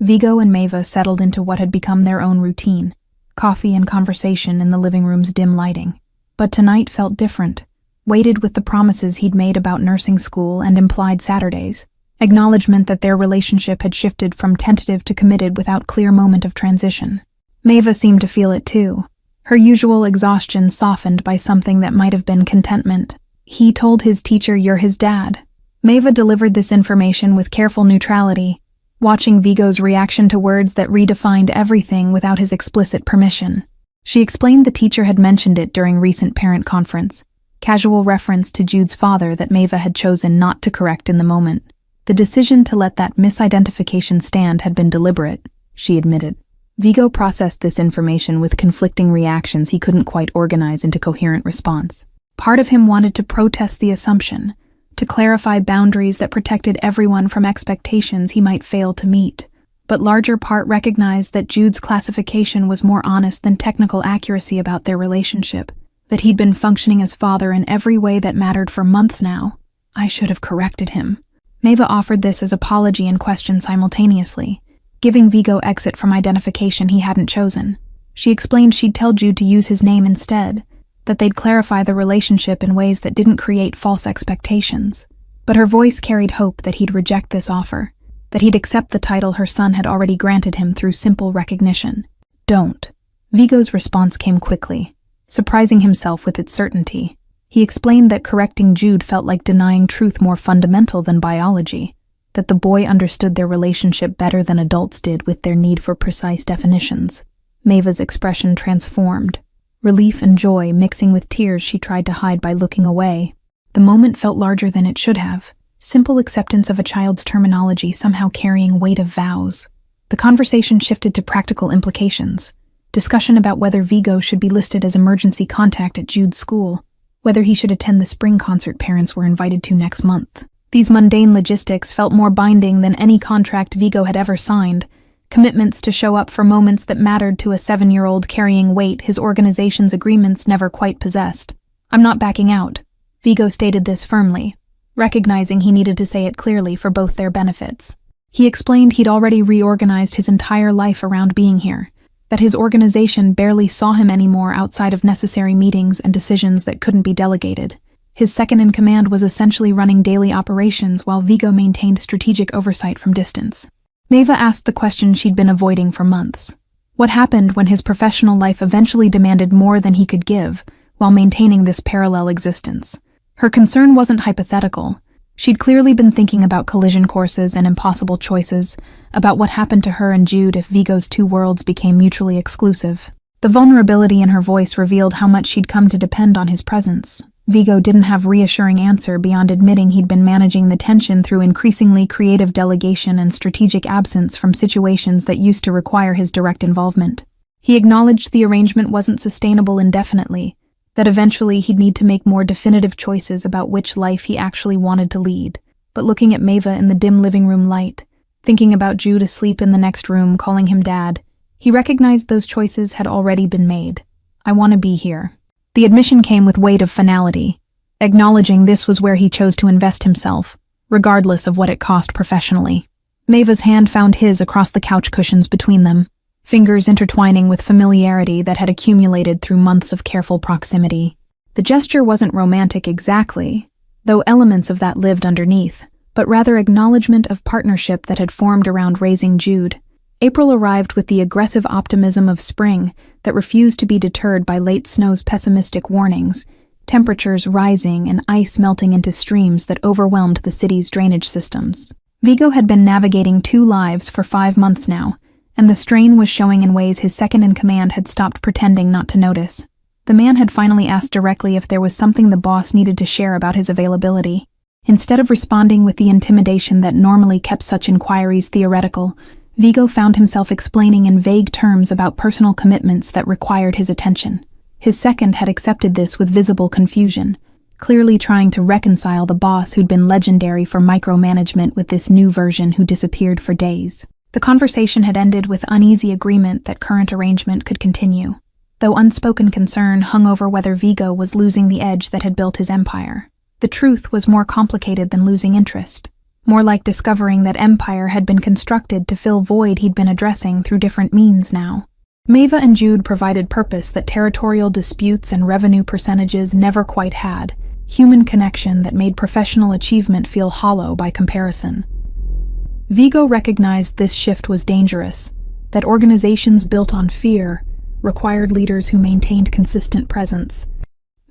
Vigo and Maeva settled into what had become their own routine, coffee and conversation in the living room's dim lighting. But tonight felt different, weighted with the promises he'd made about nursing school and implied Saturdays, acknowledgement that their relationship had shifted from tentative to committed without clear moment of transition. Maeva seemed to feel it too, her usual exhaustion softened by something that might have been contentment. He told his teacher, "You're his dad." Maeva delivered this information with careful neutrality, watching Vigo's reaction to words that redefined everything without his explicit permission. She explained the teacher had mentioned it during recent parent conference, casual reference to Jude's father that Maeva had chosen not to correct in the moment. The decision to let that misidentification stand had been deliberate, she admitted. Vigo processed this information with conflicting reactions he couldn't quite organize into coherent response. Part of him wanted to protest the assumption, to clarify boundaries that protected everyone from expectations he might fail to meet, but larger part recognized that Jude's classification was more honest than technical accuracy about their relationship, that he'd been functioning as father in every way that mattered for months now. I should have corrected him. Maeva offered this as apology and question simultaneously, giving Vigo exit from identification he hadn't chosen. She explained she'd tell Jude to use his name instead, that they'd clarify the relationship in ways that didn't create false expectations. But her voice carried hope that he'd reject this offer, that he'd accept the title her son had already granted him through simple recognition. Don't. Vigo's response came quickly, surprising himself with its certainty. He explained that correcting Jude felt like denying truth more fundamental than biology, that the boy understood their relationship better than adults did with their need for precise definitions. Maeva's expression transformed, relief and joy mixing with tears she tried to hide by looking away. The moment felt larger than it should have, simple acceptance of a child's terminology somehow carrying weight of vows. The conversation shifted to practical implications, discussion about whether Vigo should be listed as emergency contact at Jude's school, whether he should attend the spring concert parents were invited to next month. These mundane logistics felt more binding than any contract Vigo had ever signed, commitments to show up for moments that mattered to a 7-year-old carrying weight his organization's agreements never quite possessed. "I'm not backing out," Vigo stated this firmly, recognizing he needed to say it clearly for both their benefits. He explained he'd already reorganized his entire life around being here, that his organization barely saw him anymore outside of necessary meetings and decisions that couldn't be delegated. His second-in-command was essentially running daily operations while Vigo maintained strategic oversight from distance. Maeva asked the question she'd been avoiding for months. What happened when his professional life eventually demanded more than he could give, while maintaining this parallel existence? Her concern wasn't hypothetical. She'd clearly been thinking about collision courses and impossible choices, about what happened to her and Jude if Vigo's two worlds became mutually exclusive. The vulnerability in her voice revealed how much she'd come to depend on his presence. Vigo didn't have reassuring answer beyond admitting he'd been managing the tension through increasingly creative delegation and strategic absence from situations that used to require his direct involvement. He acknowledged the arrangement wasn't sustainable indefinitely, that eventually he'd need to make more definitive choices about which life he actually wanted to lead. But looking at Maeva in the dim living room light, thinking about Jude asleep in the next room calling him dad, he recognized those choices had already been made. "I want to be here." The admission came with weight of finality, acknowledging this was where he chose to invest himself, regardless of what it cost professionally. Maeva's hand found his across the couch cushions between them, fingers intertwining with familiarity that had accumulated through months of careful proximity. The gesture wasn't romantic exactly, though elements of that lived underneath, but rather acknowledgement of partnership that had formed around raising Jude. April arrived with the aggressive optimism of spring that refused to be deterred by late snow's pessimistic warnings, temperatures rising and ice melting into streams that overwhelmed the city's drainage systems. Vigo had been navigating 2 lives for 5 months now, and the strain was showing in ways his second-in-command had stopped pretending not to notice. The man had finally asked directly if there was something the boss needed to share about his availability. Instead of responding with the intimidation that normally kept such inquiries theoretical, Vigo found himself explaining in vague terms about personal commitments that required his attention. His second had accepted this with visible confusion, clearly trying to reconcile the boss who'd been legendary for micromanagement with this new version who disappeared for days. The conversation had ended with uneasy agreement that current arrangement could continue, though unspoken concern hung over whether Vigo was losing the edge that had built his empire. The truth was more complicated than losing interest, more like discovering that Empire had been constructed to fill void he'd been addressing through different means now. Maeva and Jude provided purpose that territorial disputes and revenue percentages never quite had, human connection that made professional achievement feel hollow by comparison. Vigo recognized this shift was dangerous, that organizations built on fear required leaders who maintained consistent presence.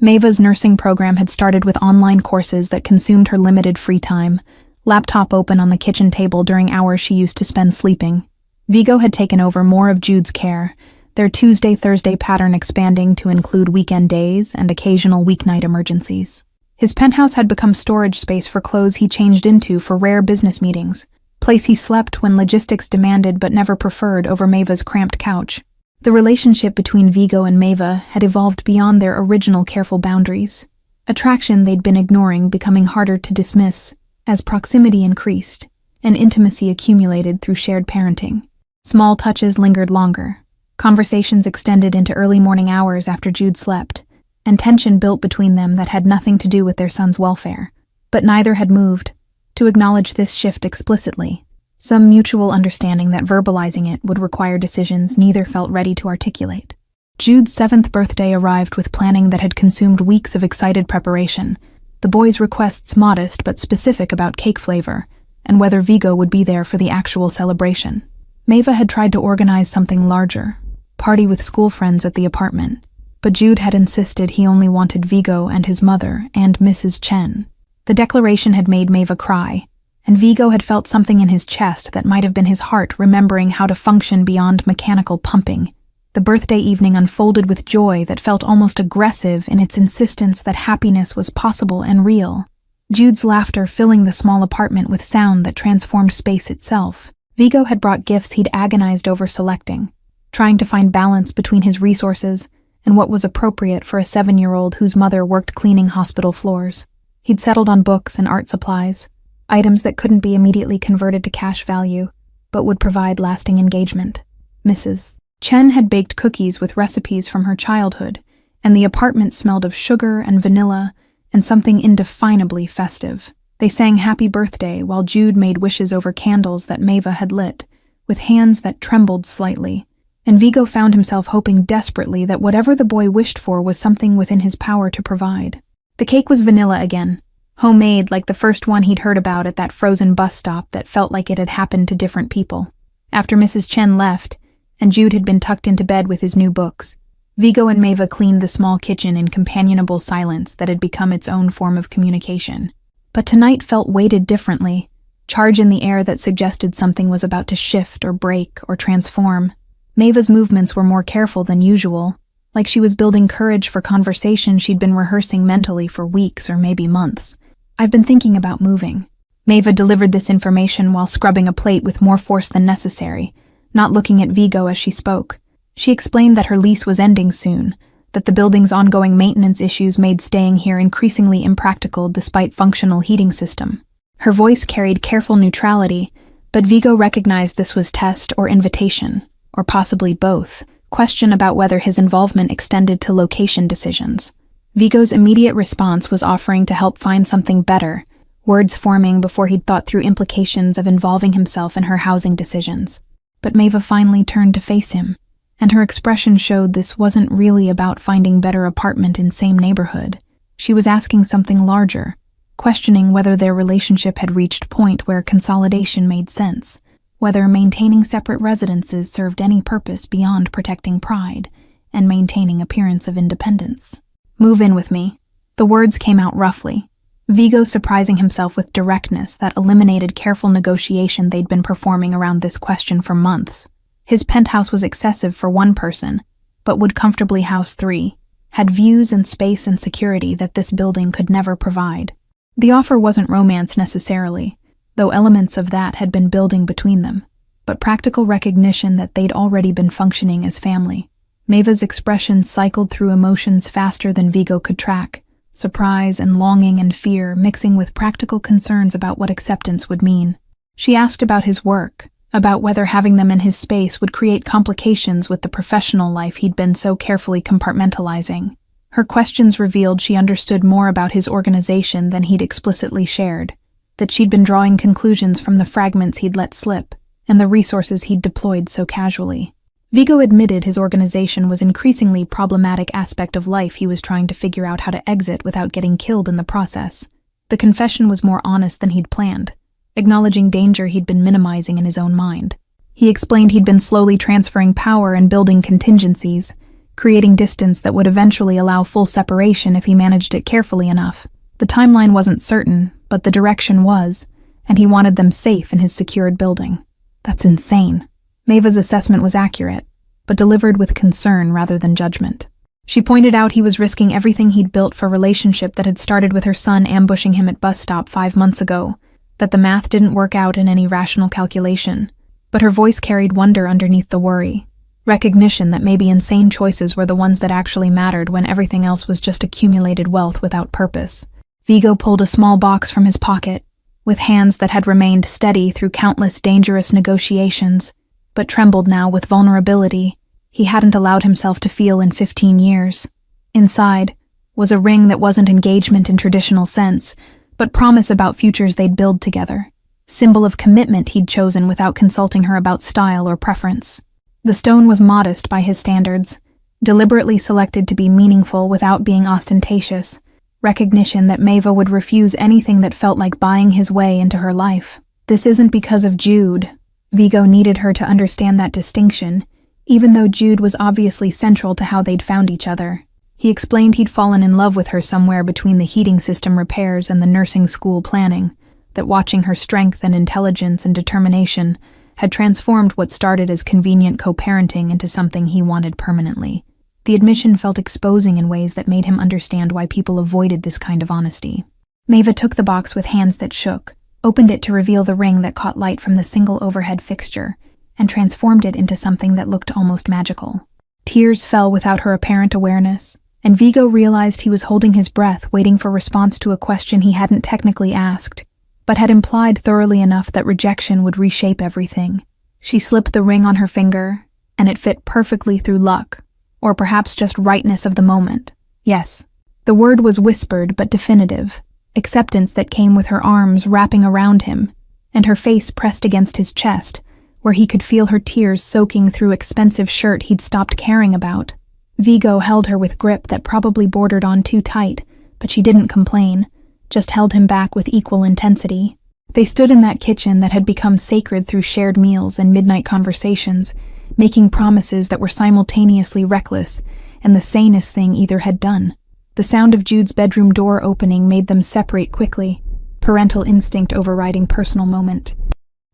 Maeva's nursing program had started with online courses that consumed her limited free time, laptop open on the kitchen table during hours she used to spend sleeping. Vigo had taken over more of Jude's care, their Tuesday-Thursday pattern expanding to include weekend days and occasional weeknight emergencies. His penthouse had become storage space for clothes he changed into for rare business meetings, place he slept when logistics demanded but never preferred over Maeva's cramped couch. The relationship between Vigo and Maeva had evolved beyond their original careful boundaries, attraction they'd been ignoring becoming harder to dismiss as proximity increased and intimacy accumulated through shared parenting. Small touches lingered longer. Conversations extended into early morning hours after Jude slept, and tension built between them that had nothing to do with their son's welfare. But neither had moved to acknowledge this shift explicitly, some mutual understanding that verbalizing it would require decisions neither felt ready to articulate. Jude's 7th birthday arrived with planning that had consumed weeks of excited preparation, the boys' requests modest but specific about cake flavor, and whether Vigo would be there for the actual celebration. Maeva had tried to organize something larger, party with school friends at the apartment, but Jude had insisted he only wanted Vigo and his mother and Mrs. Chen. The declaration had made Maeva cry, and Vigo had felt something in his chest that might have been his heart remembering how to function beyond mechanical pumping. The birthday evening unfolded with joy that felt almost aggressive in its insistence that happiness was possible and real. Jude's laughter filling the small apartment with sound that transformed space itself. Vigo had brought gifts he'd agonized over selecting, trying to find balance between his resources and what was appropriate for a 7-year-old whose mother worked cleaning hospital floors. He'd settled on books and art supplies, items that couldn't be immediately converted to cash value, but would provide lasting engagement. Mrs. Chen had baked cookies with recipes from her childhood, and the apartment smelled of sugar and vanilla and something indefinably festive. They sang happy birthday while Jude made wishes over candles that Maeva had lit, with hands that trembled slightly, and Vigo found himself hoping desperately that whatever the boy wished for was something within his power to provide. The cake was vanilla again, homemade like the first one he'd heard about at that frozen bus stop that felt like it had happened to different people. After Mrs. Chen left, and Jude had been tucked into bed with his new books, Vigo and Maeva cleaned the small kitchen in companionable silence that had become its own form of communication. But tonight felt weighted differently, charge in the air that suggested something was about to shift or break or transform. Maeva's movements were more careful than usual, like she was building courage for conversation she'd been rehearsing mentally for weeks or maybe months. "I've been thinking about moving." Maeva delivered this information while scrubbing a plate with more force than necessary, not looking at Vigo as she spoke. She explained that her lease was ending soon, that the building's ongoing maintenance issues made staying here increasingly impractical despite functional heating system. Her voice carried careful neutrality, but Vigo recognized this was test or invitation, or possibly both, question about whether his involvement extended to location decisions. Vigo's immediate response was offering to help find something better, words forming before he'd thought through implications of involving himself in her housing decisions. But Maeva finally turned to face him, and her expression showed this wasn't really about finding better apartment in same neighborhood. She was asking something larger, questioning whether their relationship had reached point where consolidation made sense, whether maintaining separate residences served any purpose beyond protecting pride and maintaining appearance of independence. "Move in with me." The words came out roughly, Vigo surprising himself with directness that eliminated careful negotiation they'd been performing around this question for months. His penthouse was excessive for one person, but would comfortably house 3, had views and space and security that this building could never provide. The offer wasn't romance necessarily, though elements of that had been building between them, but practical recognition that they'd already been functioning as family. Maeva's expression cycled through emotions faster than Vigo could track, surprise and longing and fear mixing with practical concerns about what acceptance would mean. She asked about his work, about whether having them in his space would create complications with the professional life he'd been so carefully compartmentalizing. Her questions revealed she understood more about his organization than he'd explicitly shared, that she'd been drawing conclusions from the fragments he'd let slip and the resources he'd deployed so casually. Vigo admitted his organization was an increasingly problematic aspect of life he was trying to figure out how to exit without getting killed in the process. The confession was more honest than he'd planned, acknowledging danger he'd been minimizing in his own mind. He explained he'd been slowly transferring power and building contingencies, creating distance that would eventually allow full separation if he managed it carefully enough. The timeline wasn't certain, but the direction was, and he wanted them safe in his secured building. That's insane. Maeva's assessment was accurate, but delivered with concern rather than judgment. She pointed out he was risking everything he'd built for a relationship that had started with her son ambushing him at bus stop 5 months ago, that the math didn't work out in any rational calculation. But her voice carried wonder underneath the worry, recognition that maybe insane choices were the ones that actually mattered when everything else was just accumulated wealth without purpose. Vigo pulled a small box from his pocket, with hands that had remained steady through countless dangerous negotiations, but trembled now with vulnerability he hadn't allowed himself to feel in 15 years. Inside was a ring that wasn't engagement in traditional sense, but promise about futures they'd build together, symbol of commitment he'd chosen without consulting her about style or preference. The stone was modest by his standards, deliberately selected to be meaningful without being ostentatious, recognition that Maeva would refuse anything that felt like buying his way into her life. This isn't because of Jude. Vigo needed her to understand that distinction, even though Jude was obviously central to how they'd found each other. He explained he'd fallen in love with her somewhere between the heating system repairs and the nursing school planning, that watching her strength and intelligence and determination had transformed what started as convenient co-parenting into something he wanted permanently. The admission felt exposing in ways that made him understand why people avoided this kind of honesty. Maeva took the box with hands that shook, opened it to reveal the ring that caught light from the single overhead fixture, and transformed it into something that looked almost magical. Tears fell without her apparent awareness, and Vigo realized he was holding his breath, waiting for response to a question he hadn't technically asked, but had implied thoroughly enough that rejection would reshape everything. She slipped the ring on her finger, and it fit perfectly through luck, or perhaps just rightness of the moment. Yes. The word was whispered but definitive, acceptance that came with her arms wrapping around him, and her face pressed against his chest, where he could feel her tears soaking through expensive shirt he'd stopped caring about. Vigo held her with grip that probably bordered on too tight, but she didn't complain, just held him back with equal intensity. They stood in that kitchen that had become sacred through shared meals and midnight conversations, making promises that were simultaneously reckless and the sanest thing either had done. The sound of Jude's bedroom door opening made them separate quickly, parental instinct overriding personal moment.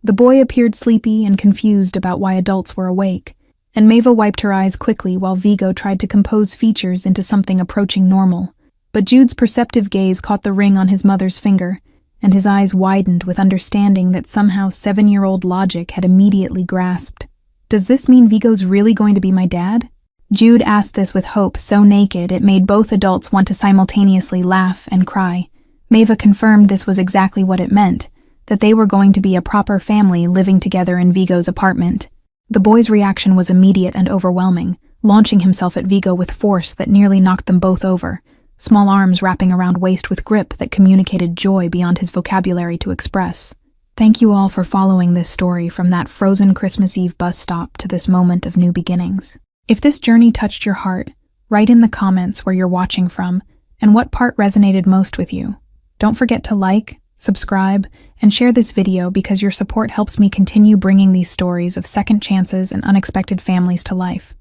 The boy appeared sleepy and confused about why adults were awake, and Maeva wiped her eyes quickly while Vigo tried to compose features into something approaching normal. But Jude's perceptive gaze caught the ring on his mother's finger, and his eyes widened with understanding that somehow 7-year-old logic had immediately grasped. Does this mean Vigo's really going to be my dad? Jude asked this with hope so naked it made both adults want to simultaneously laugh and cry. Maeva confirmed this was exactly what it meant, that they were going to be a proper family living together in Vigo's apartment. The boy's reaction was immediate and overwhelming, launching himself at Vigo with force that nearly knocked them both over, small arms wrapping around waist with grip that communicated joy beyond his vocabulary to express. Thank you all for following this story from that frozen Christmas Eve bus stop to this moment of new beginnings. If this journey touched your heart, write in the comments where you're watching from and what part resonated most with you. Don't forget to like, subscribe, and share this video because your support helps me continue bringing these stories of second chances and unexpected families to life.